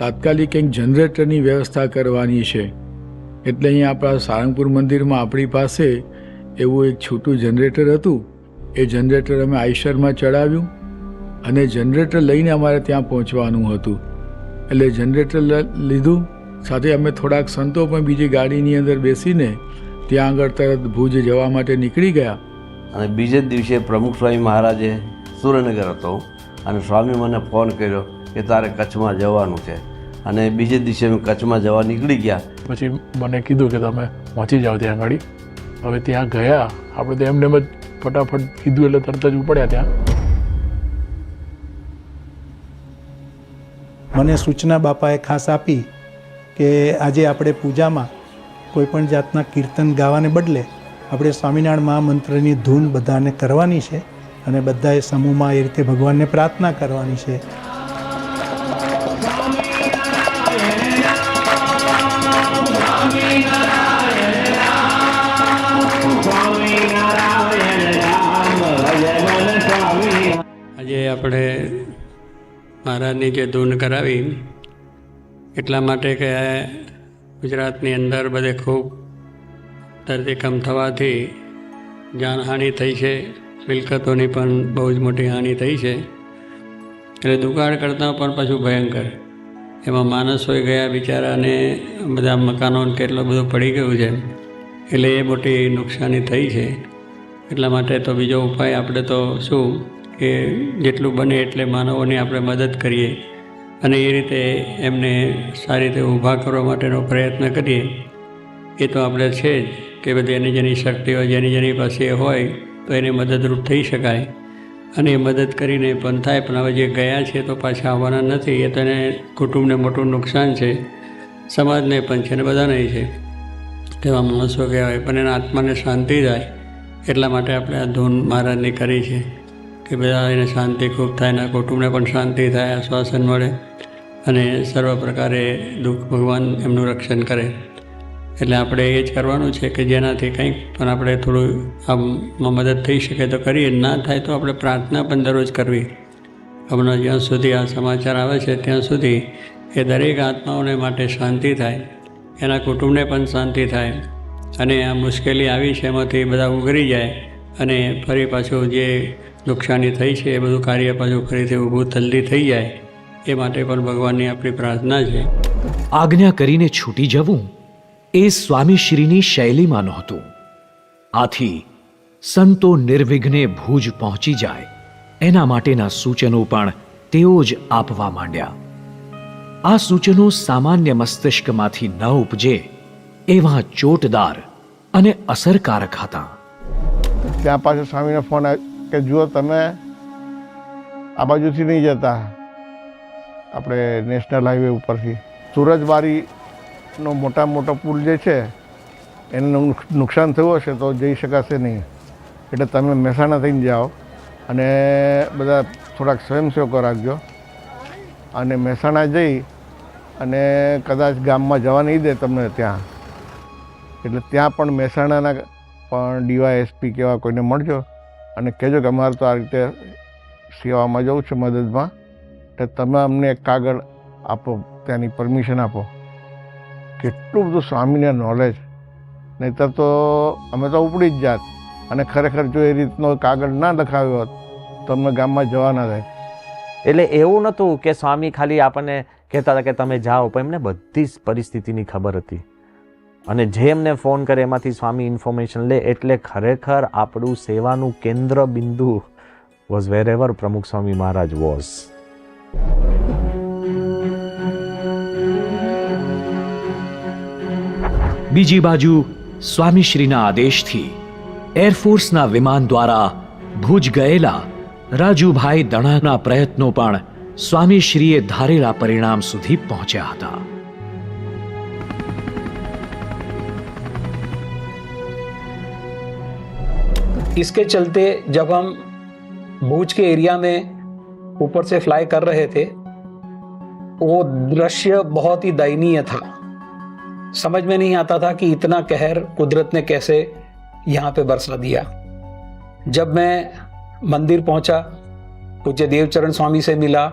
તાત્કાલિક એક જનરેટરની વ્યવસ્થા કરવાની છે. એટલે અહીંયા આપણા સારંગપુર મંદિરમાં આપણી પાસે એવું એક છોટું જનરેટર હતું. એ જનરેટર અમે આઈશરમાં ચડાવ્યું અને જનરેટર લઈને અમારે ત્યાં પહોંચવાનું હતું. એટલે જનરેટર લીધું, સાથે અમે થોડાક સંતો પણ બીજી ગાડીની અંદર બેસીને ત્યાં આગળ તરત ભુજ જવા માટે નીકળી ગયા. અને બીજે જ દિવસે પ્રમુખ સ્વામી મહારાજે સુરેન્દ્રનગર હતો અને સ્વામી મને ફોન કર્યો કે તારે કચ્છમાં જવાનું છે, અને બીજે દિવસે અમે કચ્છમાં જવા નીકળી ગયા. પછી મને કીધું કે તમે પહોંચી જાઓ ત્યાં આગળ. હવે ત્યાં ગયા આપણે તો એમને જ ફટાફટ કીધું એટલે તરત જ ઉપડ્યા ત્યાં. મને સૂચના બાપાએ ખાસ આપી કે આજે આપણે પૂજામાં કોઈ પણ જાતના કીર્તન ગાવાને બદલે આપણે સ્વામિનારાયણ મહામંત્રની ધૂન બધાને કરવાની છે અને બધાએ સમૂહમાં એ રીતે ભગવાનને પ્રાર્થના કરવાની છે. આજે આપણે મહારાજની જે ધૂન કરાવી એટલા માટે કે ગુજરાતની અંદર બધે ખૂબ ધરતીકંપ થવાથી જાનહાનિ થઈ છે, મિલકતોની પણ બહુ જ મોટી હાનિ થઈ છે. એટલે દુકાળ કરતાં પણ પાછું ભયંકર. એમાં માણસોએ ગયા બિચારાને બધા મકાનો કેટલું બધું પડી ગયું છે, એટલે એ મોટી નુકસાની થઈ છે. એટલા માટે તો બીજો ઉપાય આપણે તો શું કે જેટલું બને એટલે માનવોની આપણે મદદ કરીએ અને એ રીતે એમને સારી રીતે ઊભા કરવા માટેનો પ્રયત્ન કરીએ. એ તો આપણે છે જ કે બધી એની જેની શક્તિ હોય, જેની પાસે હોય તો એને મદદરૂપ થઈ શકાય અને એ મદદ કરીને પણ થાય. પણ હવે જે ગયા છે તો પાછા આવવાના નથી. એ તો એને કુટુંબને મોટું નુકસાન છે, સમાજને પણ છે ને બધાને છે. તેવા માણસો કહેવાય, પણ એના આત્માને શાંતિ થાય એટલા માટે આપણે આ ધૂન મહારાજની કરી છે કે બધા એને શાંતિ ખૂબ થાય, એના કુટુંબને પણ શાંતિ થાય, આશ્વાસન મળે અને સર્વ પ્રકારે દુઃખ ભગવાન એમનું રક્ષણ કરે. એટલે આપણે એ જ કરવાનું છે કે જેનાથી કંઈક પણ આપણે થોડું આમાં મદદ થઈ શકે તો કરીએ, ના થાય તો આપણે પ્રાર્થના પણ દરરોજ કરવી. હમણાં જ્યાં સુધી આ સમાચાર આવે છે ત્યાં સુધી એ દરેક આત્માઓને માટે શાંતિ થાય, એના કુટુંબને પણ શાંતિ થાય અને આ મુશ્કેલી આવી છે એમાંથી બધા ઉગરી જાય અને ફરી પાછું જે નુકસાની થઈ છે એ બધું કાર્ય પાછું ફરીથી ઊભું જલ્દી થઈ જાય, એ માટે પણ ભગવાનની આપણી પ્રાર્થના છે. આજ્ઞા કરીને છૂટી જવું એ સ્વામીશ્રીની શૈલીમાં નહોતું. આથી સંતો નિર્વિઘ્ને ભુજ પહોંચી જાય એના માટેના સૂચનો પણ તેઓ જ આપવા માંડ્યા. આ સૂચનો સામાન્ય મસ્તિષ્કમાંથી ન ઉપજે એવા ચોટદાર અને અસરકારક હતા. ત્યાં પાછો સ્વામીને ફોન આવ્યો કે જુઓ તમે આ બાજુથી નહીં જતા, આપણે નેશનલ હાઈવે ઉપરથી સુરજબારીનો મોટો પુલ જે છે એને નુકસાન થયું હશે તો જઈ શકાશે નહીં, એટલે તમે મહેસાણા થઈને જાઓ અને બધા થોડાક સ્વયંસેવકો રાખજો અને મહેસાણા જઈ અને કદાચ ગામમાં જવા નહીં દે તમને ત્યાં, એટલે ત્યાં પણ મહેસાણાના પણ ડીવાયએસપી કેવા કોઈને મળજો અને કહેજો કે અમારે તો આ રીતે સેવામાં જવું છે મદદમાં, એટલે તમે અમને એક કાગળ આપો, ત્યાંની પરમિશન આપો. કેટલું બધું સ્વામીને નોલેજ, નહીંતર તો અમે તો ઉપડી જ જાત અને ખરેખર જો એ રીતનો કાગળ ના લખાવ્યો હોત તો અમને ગામમાં જવા ના થાય. એટલે એવું નહોતું કે સ્વામી ખાલી આપણને કહેતા હતા કે તમે જાઓ, પણ એમને બધી જ પરિસ્થિતિની ખબર હતી અને જે એમને ફોન કરે એમાંથી સ્વામી ઇન્ફોર્મેશન લે. એટલે ખરેખર આપણું સેવાનું કેન્દ્ર બિંદુ વોઝ વેર એવર પ્રમુખ સ્વામી મહારાજ વોઝ. બીજી બાજુ સ્વામીશ્રીના આદેશથી એરફોર્સના વિમાન દ્વારા ભુજ ગયેલા રાજુભાઈ દણાના પ્રયત્નો પણ સ્વામીશ્રીએ ધારેલા પરિણામ સુધી પહોંચ્યા હતા. इसके चलते जब हम भूज के एरिया में ऊपर से फ्लाई कर रहे थे, वो दृश्य बहुत ही दयनीय था. समझ में नहीं आता था कि इतना कहर कुदरत ने कैसे यहाँ पे बरसा दिया. जब मैं मंदिर पहुंचा, पूज्य देवचरण स्वामी से मिला,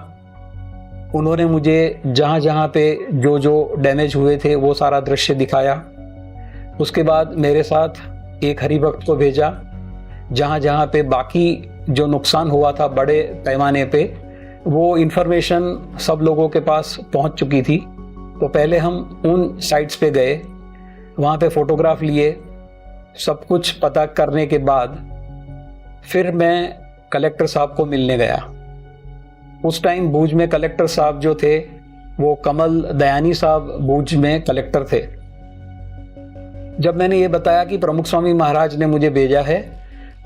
उन्होंने मुझे जहाँ जहाँ पे जो डैमेज हुए थे वो सारा दृश्य दिखाया. उसके बाद मेरे साथ एक हरिभक्त को भेजा, जहाँ जहाँ पे बाकी जो नुकसान हुआ था बड़े पैमाने पे, वो इन्फॉर्मेशन सब लोगों के पास पहुँच चुकी थी. तो पहले हम उन साइट्स पे गए, वहाँ पे फोटोग्राफ लिए, सब कुछ पता करने के बाद फिर मैं कलेक्टर साहब को मिलने गया. उस टाइम भूज में कलेक्टर साहब जो थे वो कमल दयानी साहब भूज में कलेक्टर थे. जब मैंने ये बताया कि प्रमुख स्वामी महाराज ने मुझे भेजा है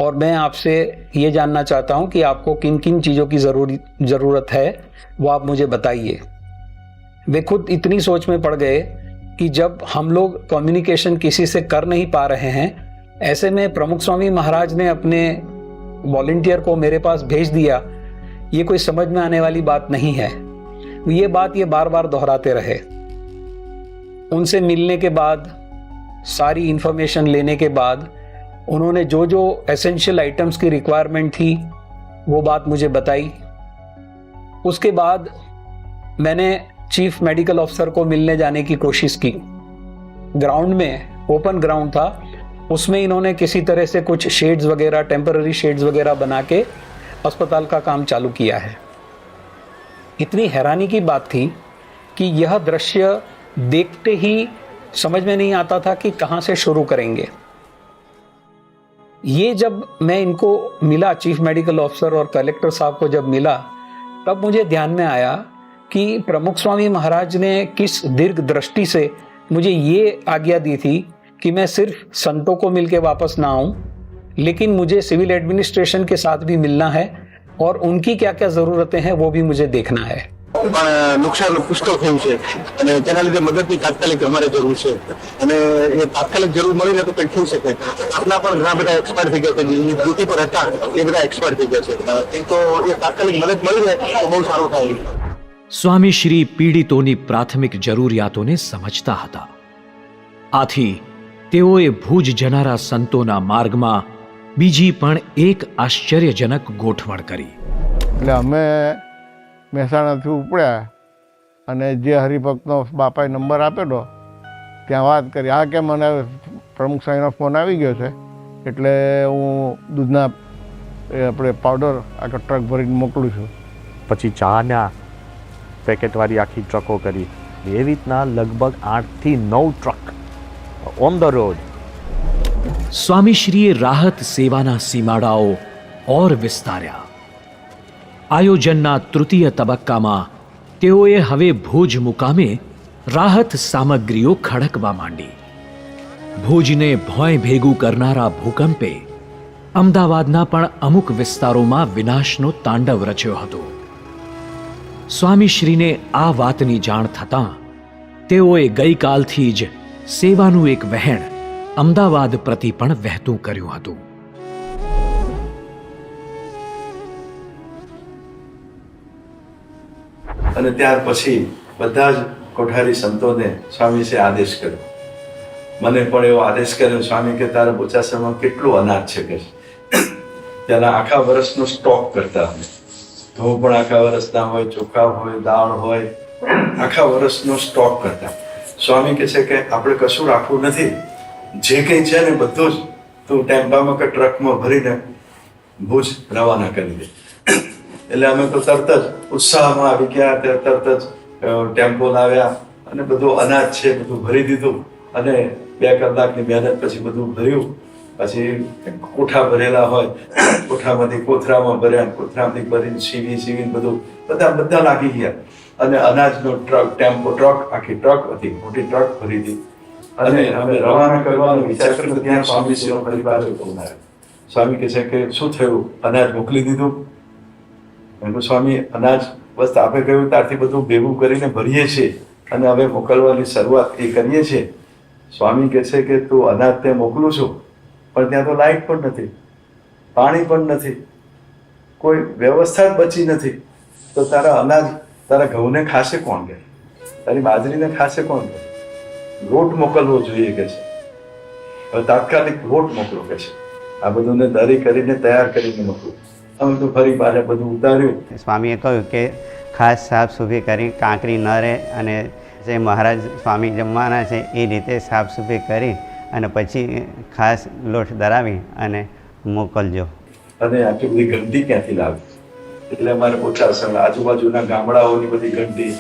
और मैं आपसे ये जानना चाहता हूँ कि आपको किन किन चीज़ों की ज़रूरत है, वो आप मुझे बताइए. वे खुद इतनी सोच में पड़ गए कि जब हम लोग कम्युनिकेशन किसी से कर नहीं पा रहे हैं, ऐसे में प्रमुख स्वामी महाराज ने अपने वॉलंटियर को मेरे पास भेज दिया, ये कोई समझ में आने वाली बात नहीं है. ये बात ये बार बार दोहराते रहे. उनसे मिलने के बाद, सारी इंफॉर्मेशन लेने के बाद, उन्होंने जो एसेंशियल आइटम्स की रिक्वायरमेंट थी वो बात मुझे बताई. उसके बाद मैंने चीफ मेडिकल ऑफिसर को मिलने जाने की कोशिश की. ग्राउंड में, ओपन ग्राउंड था, उसमें इन्होंने किसी तरह से कुछ शेड्स वगैरह, टेम्पररी शेड्स वगैरह बना के अस्पताल का काम चालू किया है. इतनी हैरानी की बात थी कि यह दृश्य देखते ही समझ में नहीं आता था कि कहाँ से शुरू करेंगे. ये जब मैं इनको मिला, चीफ मेडिकल ऑफिसर और कलेक्टर साहब को जब मिला, तब मुझे ध्यान में आया कि प्रमुख स्वामी महाराज ने किस दीर्घ दृष्टि से मुझे ये आज्ञा दी थी कि मैं सिर्फ संतों को मिलके वापस ना आऊं, लेकिन मुझे सिविल एडमिनिस्ट्रेशन के साथ भी मिलना है और उनकी क्या क्या ज़रूरतें हैं वो भी मुझे देखना है. પણ નુકસાન પુષ્કળ થયું છે અને તેના લીધે મદદની તાત્કાલિક અમારે જરૂર છે અને એ તાત્કાલિક જરૂર મળી રહે તો કંઈક થઈ શકે. આપણા પણ ઘણા બધા એક્સપાયર થઈ ગયા છે, જે ડ્યુટી પર હતા એ બધા એક્સપાયર થઈ ગયા છે, તો એ તાત્કાલિક મદદ મળી રહે તો બહુ સારું થાય. સ્વામી શ્રી પીડિતોની પ્રાથમિક જરૂરિયાતોને સમજતા હતા. આથી તેઓએ ભુજ જનારા સંતોના માર્ગમાં બીજી પણ એક આશ્ચર્યજનક ગોઠવણ કરી. એટલે અમે મહેસાણાથી ઉપડ્યા અને જે હરિભક્તનો બાપાએ નંબર આપેલો ત્યાં વાત કરી. આ કે મને પ્રમુખ સાહેબનો ફોન આવી ગયો છે એટલે હું દૂધના આપણે પાવડર આખો ટ્રક ભરીને મોકલું છું. પછી ચાના પેકેટવાળી આખી ટ્રકો કરી. એવી રીતના લગભગ 8 થી 9 ટ્રક ઓન ધ રોડ. સ્વામીશ્રીએ રાહત સેવાના સીમાડાઓ ઓર વિસ્તાર્યા. આયોજનના તૃતીય તબક્કામાં તેઓએ હવે ભુજ મુકામે રાહત સામગ્રીઓ ખડકવા માંડી. ભુજને ભોંય ભેગું કરનારા ભૂકંપે અમદાવાદના પણ અમુક વિસ્તારોમાં વિનાશનો તાંડવ રચ્યો હતો. સ્વામીશ્રીને આ વાતની જાણ થતાં તેઓએ ગઈકાલથી જ સેવાનું એક વહેણ અમદાવાદ પ્રતિ પણ વહેતું કર્યું હતું. અને ત્યાર પછી બધા જ કોઠારી સંતોને સ્વામીએ આદેશ કર્યો. મને પણ એવો આદેશ કર્યો સ્વામી કે તારા બોચાસરમાં કેટલું અનાજ છે કે ત્યાંના આખા વર્ષનો સ્ટોક કરતા અમે. ઘઉં પણ આખા વર્ષના હોય, ચોખા હોય, દાળ હોય, આખા વર્ષનો સ્ટોક કરતા. સ્વામી કહે છે કે આપણે કશું રાખવું નથી, જે કંઈ છે ને બધું જ તું ટેમ્પામાં કે ટ્રકમાં ભરીને ભુજ રવાના કરી દે. એટલે અમે તો તરત જ ઉત્સાહમાં આવી ગયા. તરત જ ટેમ્પો લાવ્યા અને બધું અનાજ છે બધું ભરી દીધું અને 2 કલાકની મહેનત પછી બધું ભર્યું. પછી કોઠા ભરેલા હોય, કોઠામાંથી કોથરામાં ભર્યા, કોથરામાંથી ભરીને સીવી બધું બધા લાગી ગયા અને અનાજનો ટ્રક, ટેમ્પો ટ્રક, આખી ટ્રક હતી, મોટી ટ્રક ભરી હતી અને અમે રવાના કરવાનો વિચાર કર્યો. ત્યાં સ્વામીશ્રીનો પરિવાર ફોન આવ્યો. સ્વામી કહે છે કે શું થયું, અનાજ મોકલી દીધું? એનું સ્વામી અનાજ બસ આપણે કહ્યું ત્યારથી બધું ભેગું કરીને ભરીએ છીએ અને હવે મોકલવાની શરૂઆત એ કરીએ છીએ. સ્વામી કહે છે કે તું અનાજ ત્યાં મોકલું છું પણ ત્યાં તો લાઇટ પણ નથી, પાણી પણ નથી, કોઈ વ્યવસ્થા જ બચી નથી. તો તારા અનાજ, તારા ઘઉંને ખાશે કોણ કે? તારી બાજરીને ખાશે કોણ કે? લોટ મોકલવો જોઈએ કે છે. હવે તાત્કાલિક લોટ મોકલો કે છે. આ બધું દરી કરીને તૈયાર કરીને મોકલું. અમે તો ફરી પાછા બધું ઉતાર્યું. સ્વામીએ કહ્યું કે ખાસ સાફ સફાઈ કરી કાંકરી ન રહે અને જે મહારાજ સ્વામી જમવાના છે એ રીતે સાફ સફાઈ કરી અને પછી ખાસ લોટ ધરાવી અને મોકલજો. અને આટલી બધી ગંદકી ક્યાંથી લાવી? એટલે અમારે બોચાસણ આજુબાજુના ગામડાઓની બધી ઘંટી,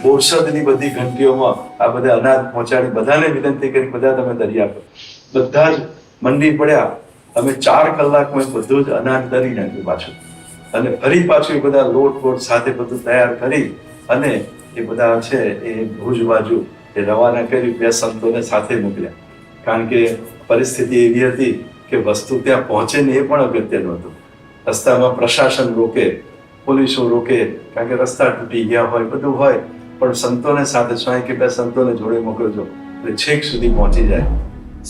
બોરસદની બધી ઘંટીઓમાં આ બધા અનાજ પહોંચાડી બધાને વિનંતી કરી બધા તમે દરી આપો. બધા જ મંડી પડ્યા. અમે 4 કલાકમાં બધું જ અનાજ દરી નાખ્યું પાછું અને ફરી પાછું એ બધા લોટ સાથે બધું તૈયાર કરી અને એ બધા છે એ ભુજ બાજુ એ રવાના કરી. 2 સંતોને સાથે મોકલ્યા કારણ કે પરિસ્થિતિ એવી હતી કે વસ્તુ ત્યાં પહોંચે ને એ પણ અગત્યનું હતું. રસ્તામાં પ્રશાસન રોકે, પોલીસો રોકે કારણ કે રસ્તા તૂટી ગયા હોય, બધું હોય, પણ સંતોને સાથે સ્વામી કે 2 સંતોને જોડે મોકલજો એટલે છેક સુધી પહોંચી જાય.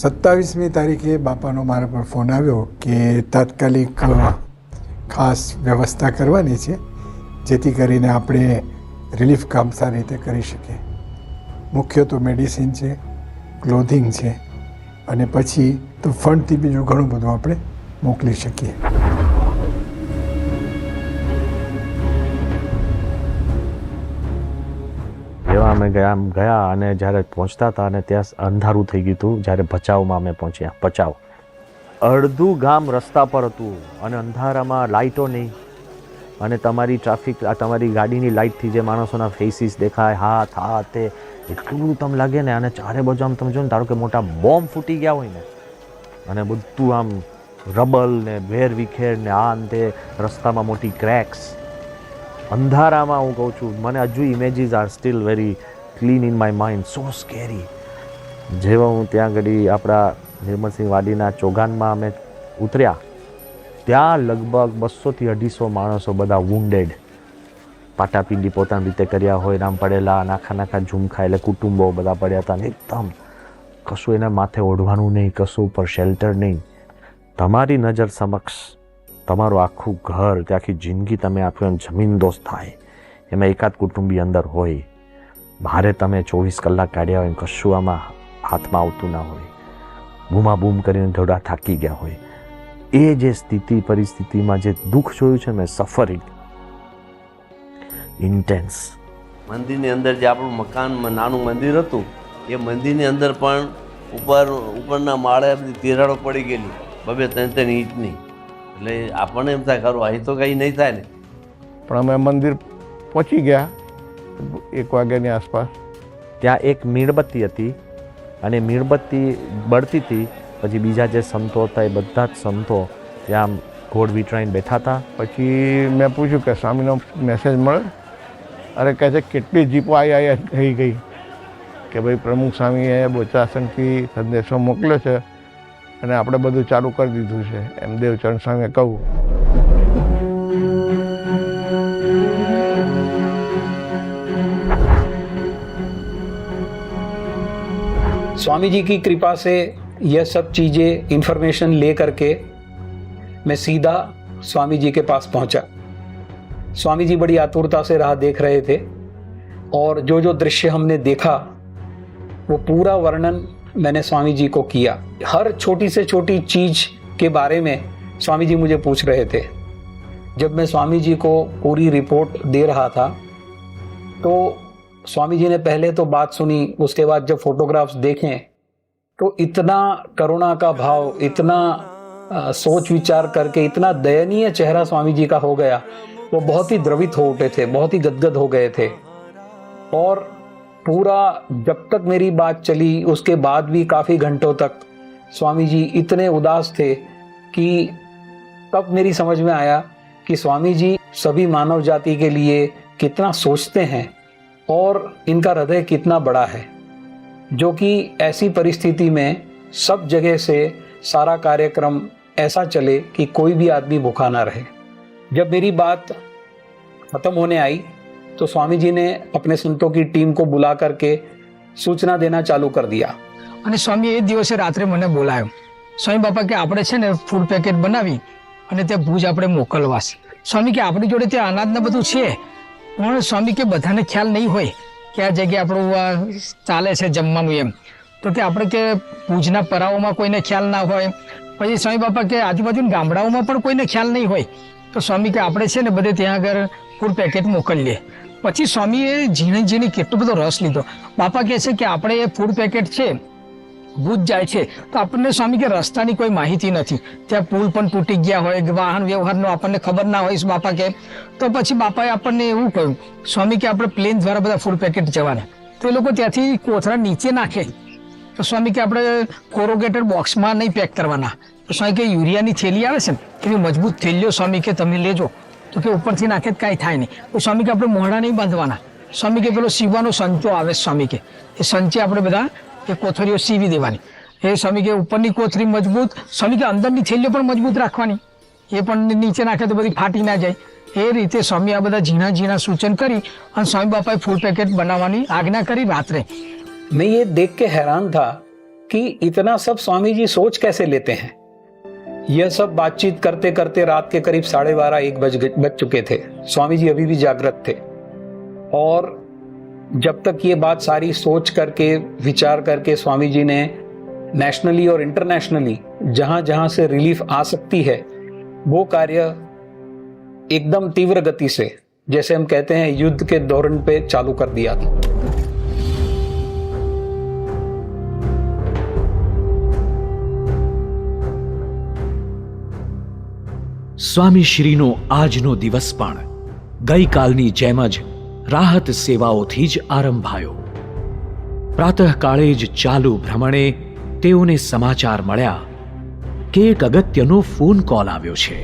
27મી તારીખે બાપાનો મારા પર ફોન આવ્યો કે તાત્કાલિક ખાસ વ્યવસ્થા કરવાની છે જેથી કરીને આપણે રિલીફ કામ સારી રીતે કરી શકીએ. મુખ્ય તો મેડિસિન છે, ક્લોથિંગ છે અને પછી તો ફંડથી બીજું ઘણું બધું આપણે મોકલી શકીએ. એવા અમે ગયા અને જ્યારે પહોંચતા હતા અને ત્યાં અંધારું થઈ ગયું હતું. જ્યારે ભચાઉમાં અમે પહોંચ્યા, ભચાઉ અડધું ગામ રસ્તા પર હતું અને અંધારામાં લાઇટો નહીં અને તમારી ટ્રાફિક, તમારી ગાડીની લાઇટથી જે માણસોના ફેસીસ દેખાય, હાથ તે એટલું બધું તમને લાગે ને. અને ચારે બાજુ આમ તમે જો ને ધારો કે મોટા બોમ્બ ફૂટી ગયા હોય ને અને બધું આમ રબલ ને વેર વિખેર ને આ તે રસ્તામાં મોટી ક્રેક્સ. અંધારામાં હું કહું છું, મને હજુ images are still very clean in my mind, so scary. જેવા હું ત્યાં આગળ આપણા નિર્મલસિંહ વાડીના ચોગાનમાં અમે ઉતર્યા ત્યાં લગભગ 200 થી 250 માણસો બધા વુન્ડેડ પાટાપિંડી પોતાની રીતે કર્યા હોય, રામ પડેલા નાખા ઝુમખા, એટલે કુટુંબો બધા પડ્યા હતા ને એકદમ કશું એના માથે ઓઢવાનું નહીં, કશું ઉપર શેલ્ટર નહીં. તમારી નજર સમક્ષ તમારું આખું ઘર, તે આખી જિંદગી તમે આપ્યું એમ જમીનદોસ્ત થાય. એમાં એકાદ કુટુંબી અંદર હોય, ભારે તમે 24 કલાક કાઢ્યા હોય, કશું આમાં હાથમાં આવતું ના હોય, બૂમાબૂમ કરીને ધોડા થાકી ગયા હોય. એ જે પરિસ્થિતિમાં જે દુઃખ જોયું છે મેં, સફરિંગ ઇન્ટેન્સ. મંદિરની અંદર જે આપણું મકાનમાં નાનું મંદિર હતું, એ મંદિરની અંદર પણ ઉપરના માળે બધી તિરાડો પડી ગયેલી, 2-3 ઇંચની. એટલે આપણને એમ થાય ખરું અહીં તો કંઈ નહીં થાય ને. પણ અમે મંદિર પહોંચી ગયા 1 વાગ્યાની આસપાસ. ત્યાં એક મીણબત્તી હતી અને મીણબત્તી બળતી હતી. પછી બીજા જે સંતો હતા એ બધા જ સંતો ત્યાં ઘોડ વીંટળાઈને બેઠા હતા. પછી મેં પૂછ્યું કે સ્વામીનો મેસેજ મળે? અરે કહે છે કેટલી જીપો આવી થઈ ગઈ કે ભાઈ પ્રમુખ સ્વામીએ બોચાસનથી સંદેશો મોકલ્યો છે અને આપણે બધું ચાલુ કરી દીધું છે એમ દેવચરણ સ્વામીએ કહ્યું. स्वामी जी की कृपा से यह सब चीज़ें इन्फॉर्मेशन ले करके मैं सीधा स्वामी जी के पास पहुंचा. स्वामी जी बड़ी आतुरता से राह देख रहे थे और जो जो दृश्य हमने देखा वो पूरा वर्णन मैंने स्वामी जी को किया. हर छोटी से छोटी चीज़ के बारे में स्वामी जी मुझे पूछ रहे थे. जब मैं स्वामी जी को पूरी रिपोर्ट दे रहा था तो स्वामी जी ने पहले तो बात सुनी, उसके बाद जब फोटोग्राफ्स देखें तो इतना करुणा का भाव, इतना सोच विचार करके इतना दयनीय चेहरा स्वामी जी का हो गया. वो बहुत ही द्रवित हो उठे थे, बहुत ही गदगद हो गए थे. और पूरा जब तक मेरी बात चली उसके बाद भी काफ़ी घंटों तक स्वामी जी इतने उदास थे कि तब मेरी समझ में आया कि स्वामी जी सभी मानव जाति के लिए कितना सोचते हैं और इनका हृदय कितना बड़ा है, जो कि ऐसी परिस्थिति में सब जगह से सारा कार्यक्रम ऐसा चले कि कोई भी आदमी भूखा ना रहे. जब मेरी बात खत्म होने आई तो स्वामी जी ने अपने संतों की टीम को बुला करके सूचना देना चालू कर दिया. અને સ્વામી એ દિવસે રાત્રે મને બોલાયો. સ્વામી બાપા કે આપણે છે ને ફૂડ પેકેટ બનાવી અને તે ભુજ આપણે મોકલવા છે. સ્વામી કે આપણી જોડે ત્યાં અનાજને બધું છે, પણ સ્વામી કે બધાને ખ્યાલ નહીં હોય કે આ જગ્યાએ આપણું ચાલે છે જમવાનું એમ. તો કે આપણે કે ભુજના પરાઓમાં કોઈને ખ્યાલ ના હોય, પછી સ્વામી બાપા કે આજુબાજુના ગામડાઓમાં પણ કોઈને ખ્યાલ નહીં હોય, તો સ્વામી કે આપણે છે ને બધે ત્યાં આગળ ફૂડ પેકેટ મોકલીએ. પછી સ્વામીએ ઝીણી ઝીણી કેટલો બધો રસ લીધો. બાપા કહે છે કે આપણે એ ફૂડ પેકેટ છે ભુજ જાય છે તો આપણને સ્વામી કે રસ્તાની કોઈ માહિતી નથી, ત્યાં પુલ પણ તૂટી ગયા હોય, વાહન વ્યવહારનો આપણને ખબર ના હોય. બાપા કે તો પછી બાપાએ આપણને એવું કહ્યું સ્વામી કે આપણે પ્લેન દ્વારા બધા ફૂડ પેકેટ જવાના. તો એ લોકો ત્યાંથી કોથળા નીચે નાખે તો સ્વામી કે આપણે કોરોગેટેડ બોક્સમાં નહીં પેક કરવાના. તો સ્વામી કે યુરિયાની થેલી આવે છે ને એવી મજબૂત થેલીઓ સ્વામી કે તમે લેજો. તો કે ઉપરથી નાખે કાંઈ થાય નહીં. તો સ્વામી કે આપણે મોઢા નહીં બાંધવાના. સ્વામી કે પેલો સીવાનો સંચો આવે સ્વામી કે એ સંચે આપણે બધા એ કોથળીઓ સીવી દેવાની. એ સ્વામી કે ઉપરની કોથળી મજબૂત, સ્વામી કે અંદરની થેલીઓ પણ મજબૂત રાખવાની, એ પણ નીચે નાખે તો બધી ફાટી ના જાય. એ રીતે સ્વામી આ બધા ઝીણા ઝીણા સૂચન કરી અને સ્વામી બાપાએ ફૂડ પેકેટ બનાવવાની આજ્ઞા કરી રાત્રે. मैं ये देख के हैरान था कि इतना सब स्वामी जी सोच कैसे लेते हैं. यह सब बातचीत करते करते रात के करीब 12:30-1 बज चुके थे. स्वामी जी अभी भी जागृत थे और जब तक ये बात सारी सोच करके विचार करके स्वामी जी ने नेशनली और इंटरनेशनली जहाँ जहाँ से रिलीफ आ सकती है वो कार्य एकदम तीव्र गति से, जैसे हम कहते हैं युद्ध के धोरण पे चालू कर दिया था. સ્વામી શ્રીનો આજનો દિવસ પણ ગઈકાલની જેમ જ રાહત સેવાઓથી જ આરંભાયો. પ્રાતઃકાળે જ ચાલુ ભ્રમણે તેઓને સમાચાર મળ્યા કે એક અગત્યનો ફોન કોલ આવ્યો છે.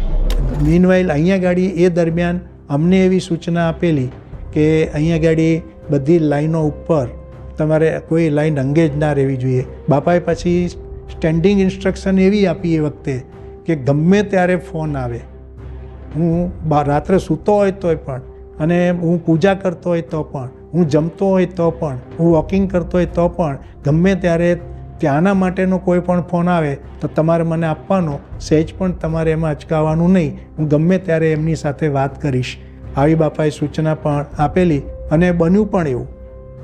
મીનવાઇલ અહીંયા ગાડી એ દરમિયાન અમને એવી સૂચના આપેલી કે અહીંયા ગાડી બધી લાઈનો ઉપર તમારે કોઈ લાઈન અંગે જ ના રહેવી જોઈએ. બાપાએ પછી સ્ટેન્ડિંગ ઇન્સ્ટ્રક્શન એવી આપી એ વખતે કે ગમે ત્યારે ફોન આવે, હું રાત્રે સૂતો હોય તોય પણ અને હું પૂજા કરતો હોય તો પણ, હું જમતો હોય તો પણ, હું વોકિંગ કરતો હોય તો પણ, ગમે ત્યારે ત્યાંના માટેનો કોઈ પણ ફોન આવે તો તમારે મને આપવાનો, સહેજ પણ તમારે એમાં અચકાવવાનું નહીં. હું ગમે ત્યારે એમની સાથે વાત કરીશ. આવી બાપાએ સૂચના પણ આપેલી. અને બન્યું પણ એવું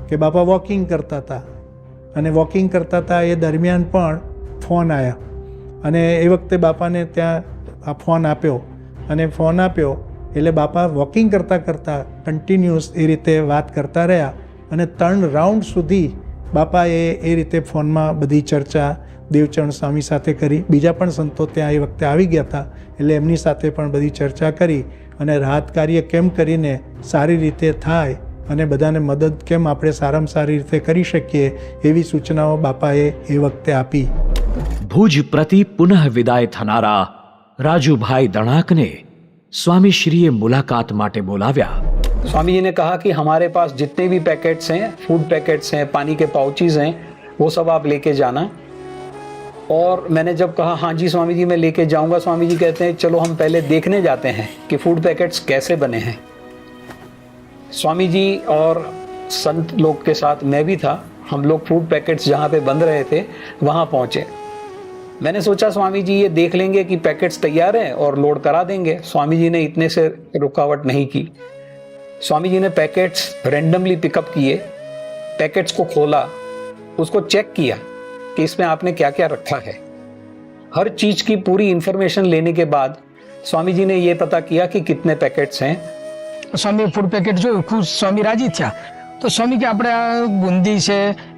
કે બાપા વોકિંગ કરતા હતા અને વોકિંગ કરતા હતા એ દરમિયાન પણ ફોન આવ્યા અને એ વખતે બાપાને ત્યાં આ ફોન આપ્યો અને ફોન આપ્યો એટલે બાપા વોકિંગ કરતાં કરતાં કન્ટિન્યુઅસ એ રીતે વાત કરતા રહ્યા અને 3 રાઉન્ડ સુધી બાપાએ એ રીતે ફોનમાં બધી ચર્ચા દેવચરણ સ્વામી સાથે કરી. બીજા પણ સંતો ત્યાં એ વખતે આવી ગયા હતા એટલે એમની સાથે પણ બધી ચર્ચા કરી અને રાહત કાર્ય કેમ કરીને સારી રીતે થાય અને બધાને મદદ કેમ આપણે સારામાં સારી રીતે કરી શકીએ એવી સૂચનાઓ બાપાએ એ વખતે આપી. ભુજ પ્રતિ પુનઃ વિદાય થનારા રાજુભાઈ દણાકને स्वामी श्री मुलाकात माटे बोलाव्या. स्वामी जी ने कहा कि हमारे पास जितने भी पैकेट्स हैं, फूड पैकेट्स हैं, पानी के पाउचेज हैं, वो सब आप लेके जाना. और मैंने जब कहा हाँ जी स्वामी जी मैं लेके जाऊंगा, स्वामी जी कहते हैं चलो हम पहले देखने जाते हैं कि फूड पैकेट्स कैसे बने हैं. स्वामी जी और संत लोग के साथ मैं भी था. हम लोग फूड पैकेट्स जहाँ पे बन रहे थे वहाँ पहुँचे. मैंने सोचा स्वामी जी ये देख लेंगे कि पैकेट्स तैयार हैं और लोड करा देंगे. स्वामी जी ने इतने से रुकावट नहीं की. स्वामी जी ने पैकेट्स रैंडमली पिकअप किए, पैकेट्स को खोला, उसको चेक किया कि इसमें आपने क्या क्या रखा है. हर चीज की पूरी इंफॉर्मेशन लेने के बाद स्वामी जी ने ये पता किया कि कितने पैकेट्स हैं. स्वामी फूड पैकेट जो खुद स्वामी राजी थया तो स्वामी के આપણે આ બુંદી છે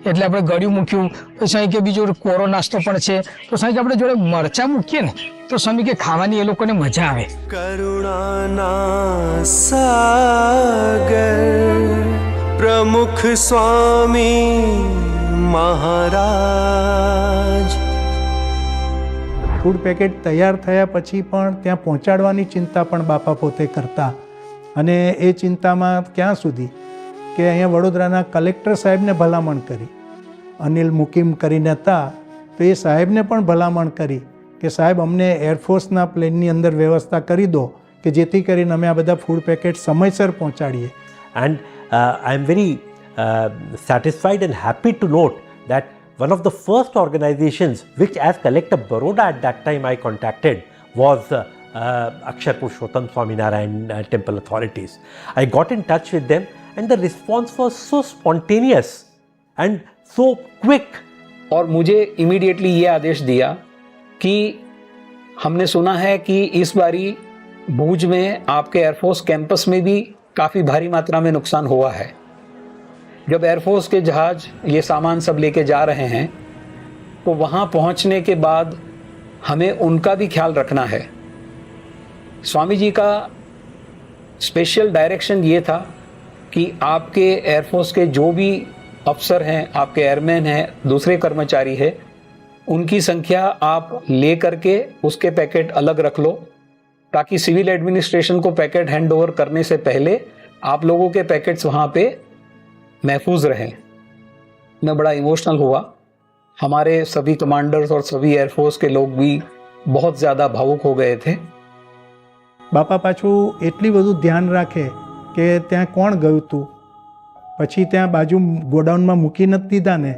એટલે આપણે ગળ્યું મૂક્યું. સ્વામી કે બીજો કોરો નાસ્તો પણ છે તો સ્વામી કે આપણે જોડે મરચા મૂકીએ ને તો સ્વામી કે ખાવાની એ લોકોને મજા આવે. કરુણાના સાગર પ્રમુખ સ્વામી મહારાજ. ફૂડ પેકેટ તૈયાર થયા પછી પણ ત્યાં પહોંચાડવાની ચિંતા પણ બાપા પોતે કરતા. અને એ ચિંતામાં ક્યાં સુધી કે અહીંયા વડોદરાના કલેક્ટર સાહેબને ભલામણ કરી. અનિલ મુકીમ કરીને હતા તો એ સાહેબને પણ ભલામણ કરી કે સાહેબ અમને એરફોર્સના પ્લેનની અંદર વ્યવસ્થા કરી દો કે જેથી કરીને અમે આ બધા ફૂડ પેકેટ સમયસર પહોંચાડીએ. And I am very satisfied and happy to note that one of the first organizations which as Collector Baroda at that time I contacted was Akshar Purushottam Swaminarayan Temple authorities. I got in touch with them and the response was so spontaneous and so quick. और मुझे immediately ये आदेश दिया कि हमने सुना है कि इस बारी भूज में आपके एयरफोर्स कैंपस में भी काफ़ी भारी मात्रा में नुकसान हुआ है. जब एयरफोर्स के जहाज ये सामान सब लेके जा रहे हैं तो वहाँ पहुँचने के बाद हमें उनका भी ख्याल रखना है. स्वामी जी का स्पेशल डायरेक्शन ये था कि आपके एयरफोर्स के जो भी अफसर हैं, आपके एयरमैन हैं, दूसरे कर्मचारी हैं, उनकी संख्या आप ले करके उसके पैकेट अलग रख लो ताकि सिविल एडमिनिस्ट्रेशन को पैकेट हैंड ओवर करने से पहले आप लोगों के पैकेट्स वहाँ पे महफूज रहें. मैं बड़ा इमोशनल हुआ. हमारे सभी कमांडर्स और सभी एयरफोर्स के लोग भी बहुत ज़्यादा भावुक हो गए थे. બાપા પાછું એટલી બધું ધ્યાન રાખે કે ત્યાં કોણ ગયું તું, પછી ત્યાં બાજુ ગોડાઉનમાં મૂકી નથી દીધા ને,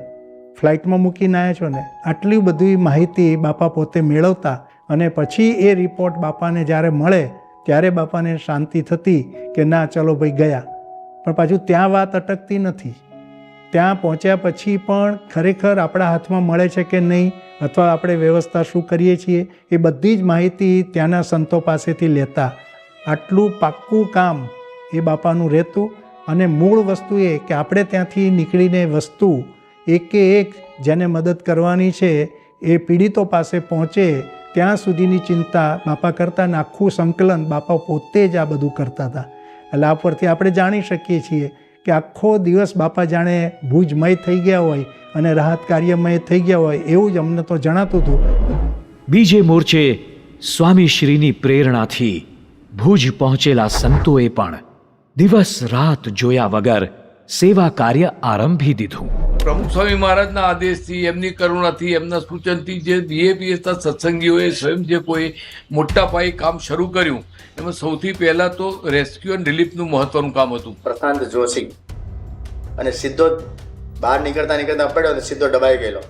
ફ્લાઇટમાં મૂકીને આવ્યા છો ને, આટલી બધી માહિતી બાપા પોતે મેળવતા અને પછી એ રિપોર્ટ બાપાને જ્યારે મળે ત્યારે બાપાને શાંતિ થતી કે ના ચલો ભાઈ ગયા. પણ પાછું ત્યાં વાત અટકતી નથી. ત્યાં પહોંચ્યા પછી પણ ખરેખર આપણા હાથમાં મળે છે કે નહીં અથવા આપણે વ્યવસ્થા શું કરીએ છીએ એ બધી જ માહિતી ત્યાંના સંતો પાસેથી લેતા. આટલું પાક્કું કામ એ બાપાનું રહેતું. અને મૂળ વસ્તુ એ કે આપણે ત્યાંથી નીકળીને વસ્તુ એકે એક જેને મદદ કરવાની છે એ પીડિતો પાસે પહોંચે ત્યાં સુધીની चिंता બાપા કરતા ને આખું સંકલન બાપા પોતે જ આ બધું કરતા હતા. એટલે આ પરથી આપણે જાણી શકીએ છીએ કે આખો દિવસ બાપા જાણે ભુજમય થઈ ગયા હોય અને રાહત કાર્યમય થઈ ગયા હોય એવું જ અમને તો જણાતું હતું. બીજે મોરચે સ્વામી શ્રીની પ્રેરણાથી ભુજ પહોંચેલા સંતોએ પણ દિવસ રાત જોયા વગર સેવા કાર્ય આરંભી દીધું. પ્રમુખ સ્વામી મહારાજના આદેશથી, એમની કરુણાથી, એમના સૂચનથી જે બીએપીએસના સત્સંગીઓએ સ્વયં જે કોઈ મોટા પાયે કામ શરૂ કર્યું, એમાં સૌથી પહેલાં તો રેસ્ક્યુ એન્ડ રિલીફનું મહત્વનું કામ હતું. પ્રશાંત જોશી અને સીધો બહાર નીકળતા પડ્યો અને સીધો દબાઈ ગયેલો.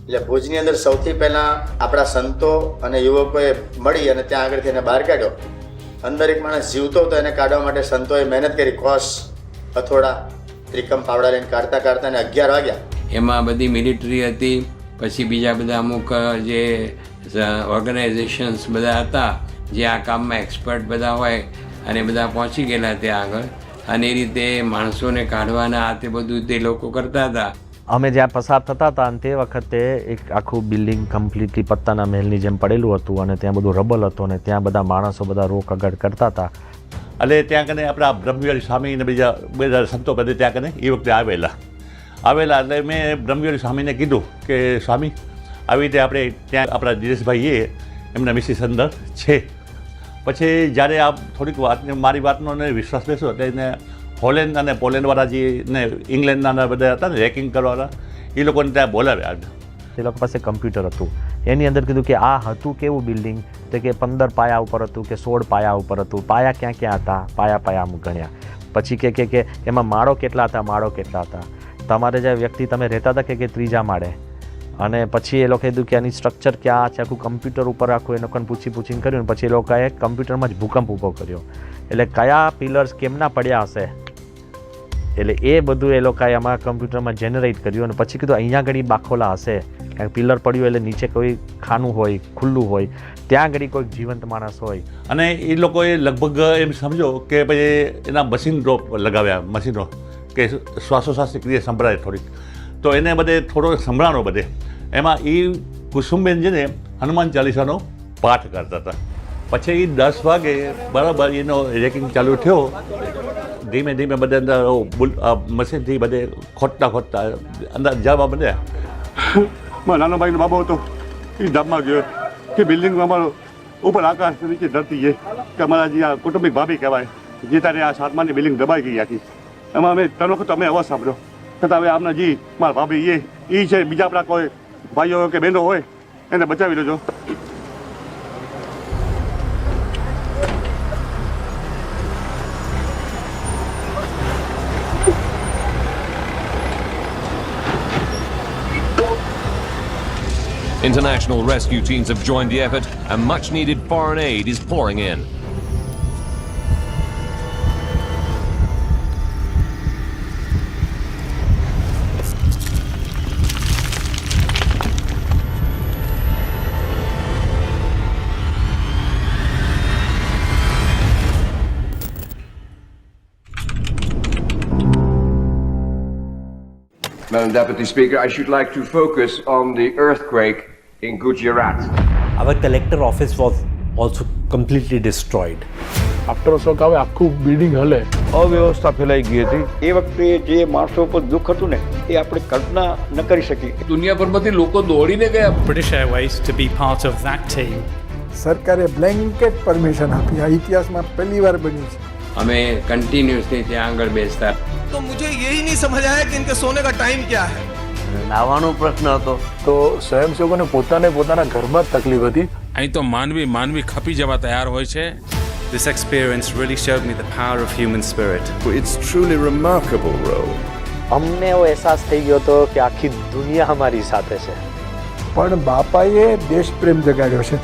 એટલે ભુજની અંદર સૌથી પહેલાં આપણા સંતો અને યુવકોએ મળી અને ત્યાં આગળથી એને બહાર કાઢ્યો. અંદર એક માણસ જીવતો હતો, એને કાઢવા માટે સંતોએ મહેનત કરી. કોસ, હથોડા, ત્રિકમ, પાવડા લઈને કાઢતા અને 11 વાગ્યા. એમાં બધી મિલિટરી હતી, પછી બીજા બધા અમુક જે ઓર્ગેનાઇઝેશન્સ બધા હતા જે આ કામમાં એક્સપર્ટ બધા હોય, અને બધા પહોંચી ગયેલા ત્યાં આગળ, અને એ રીતે માણસોને કાઢવાના આ તે બધું તે લોકો કરતા હતા. અમે જ્યાં પસાર થતા હતા અને તે વખતે એક આખું બિલ્ડિંગ કમ્પ્લીટલી પત્તાના મહેલની જેમ પડેલું હતું અને ત્યાં બધું રબલ હતું અને ત્યાં બધા માણસો બધા રોક અગડ કરતા હતા. એટલે ત્યાં કને આપણા બ્રહ્મવિહારી સ્વામી અને બીજા બધા સંતો બધે ત્યાં કને એ વખતે આવેલા એટલે મેં બ્રહ્મવિહારી સ્વામીને કીધું કે સ્વામી આવી રીતે આપણે ત્યાં આપણા દિનેશભાઈ એમના મિસિસ અંદર છે. પછી જ્યારે આ થોડીક વાત મારી વાતનો વિશ્વાસ બેસો એટલે એને હોલેન્ડ અને પોલેન્ડવાળા જે ને ઇંગ્લેન્ડના બધા હતા ને રેકિંગ કરવાવાળા, એ લોકોને ત્યાં બોલાવ્યા. એ લોકો પાસે કમ્પ્યુટર હતું, એની અંદર કીધું કે આ હતું કેવું બિલ્ડિંગ, તો કે 15 પાયા ઉપર હતું કે 16 પાયા ઉપર હતું. પાયા ક્યાં ક્યાં હતા, પાયા અમુક ગણ્યા. પછી કે એમાં માળો કેટલા હતા. તમારે જે વ્યક્તિ તમે રહેતા હતા કે ત્રીજા માળે. અને પછી એ લોકો કીધું કે આની સ્ટ્રક્ચર ક્યાં છે, આખું કમ્પ્યુટર ઉપર આખું એ લોકોને પૂછીને કર્યું. પછી એ લોકોએ કમ્પ્યુટરમાં જ ભૂકંપ ઊભો કર્યો. એટલે કયા પિલર્સ કેમના પડ્યા હશે, એટલે એ બધું એ લોકોએ આમાં કમ્પ્યુટરમાં જનરેટ કર્યું. અને પછી કીધું અહીંયા ઘડી બાખોલા હશે, કારણ કે પિલર પડ્યું એટલે નીચે કોઈ ખાનું હોય, ખુલ્લું હોય, ત્યાં ઘડી કોઈ જીવંત માણસ હોય. અને એ લોકોએ લગભગ એમ સમજો કે ભાઈ એના મશીનો લગાવ્યા, મશીનો કે શ્વાસોશ્વાસની ક્રિયા સંભળાય થોડીક, તો એને બધે થોડો સંભળાણો બધે. એમાં એ કુસુમબેન છે ને હનુમાન ચાલીસાનો પાઠ કરતા હતા. પછી એ 10 વાગે બરાબર એનો રેકિંગ ચાલુ થયો. ધીમે બધા અંદર મશીનથી બધે ખોટતા અંદર જવા બધા. મારા નાનો ભાઈનો બાબો હતો, એ ધામમાં ગયો કે બિલ્ડિંગમાં અમારો ઉપર આકાશ નીચે ધરતી છે કે અમારા જે આ કુટુંબિક ભાભી કહેવાય, જે તારે આ 7માની બિલ્ડિંગ દબાઈ ગઈ આખી. એમાં અમે 3 વખત અમે અવાજ સાંભળ્યો. છતાં હવે આપણા જે મારા ભાભી એ છે, બીજા આપણા કોઈ ભાઈઓ કે બહેનો હોય એને બચાવી લેજો. International rescue teams have joined the effort and much needed foreign aid is pouring in. Madam Deputy Speaker, I should like to focus on the earthquake in Gujarat. Our collector office was also completely destroyed. After shock આવે આખું building હલે. અવ્યવસ્થા ફેલાઈ ગઈ હતી. એ વખતે જે માણસો પર દુઃખ હતું ને એ આપણે કલ્પના ન કરી શકી. દુનિયાભરમાંથી લોકો દોડીને ગયા. British Airways to be part of that team. સરકારે બ્લેન્કેટ પરમિશન આપી. આ ઇતિહાસમાં પહેલી વાર બન્યું છે. અમે કન્ટિન્યુઅસલી ત્યાં આગળ બેસતા. तो मुझे यही नहीं समझ आया कि इनके सोने का टाइम क्या है. નાવાનો પ્રશ્ન હતો તો સ્વયંસેવકોને પોતાના ઘરમાં જ તકલીફ હતી. અહીં તો માનવી ખપી જવા તૈયાર હોય છે. This experience really showed me the power of human spirit. It's truly remarkable role. અમને એવો અહેસાસ થઈ ગયો હતો કે આખી દુનિયા અમારી સાથે છે. પણ બાપાએ દેશ પ્રેમ જગાડ્યો છે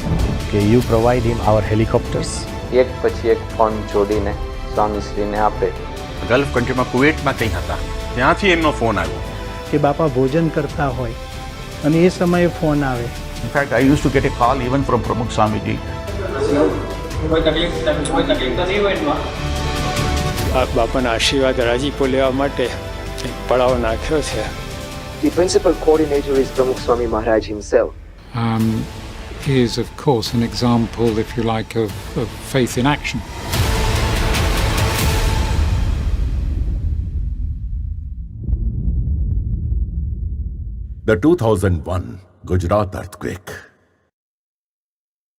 કે યુ પ્રોવાઇડ હિમ આવર હેલિકોપ્ટર્સ. એક પછી એક ફોન જોડીને સ્વામીશ્રીને આપે. ગલ્ફ કન્ટ્રીમાં કુવેટમાં કંઈ હતા, ત્યાંથી એમનો ફોન આવ્યો કે બાપા ભોજન કરતા હોય અને એ સમયે ફોન આવે. In fact, I used to get a call even from Pramukh Swamiji. બાપાના આશીર્વાદ રાજીપો લેવા માટે પડાવ નાખ્યો છે. The principal coordinator is Pramukh Swami Maharaj himself. He is, of course, an example, if you like, of faith in action. The 2001 Gujarat earthquake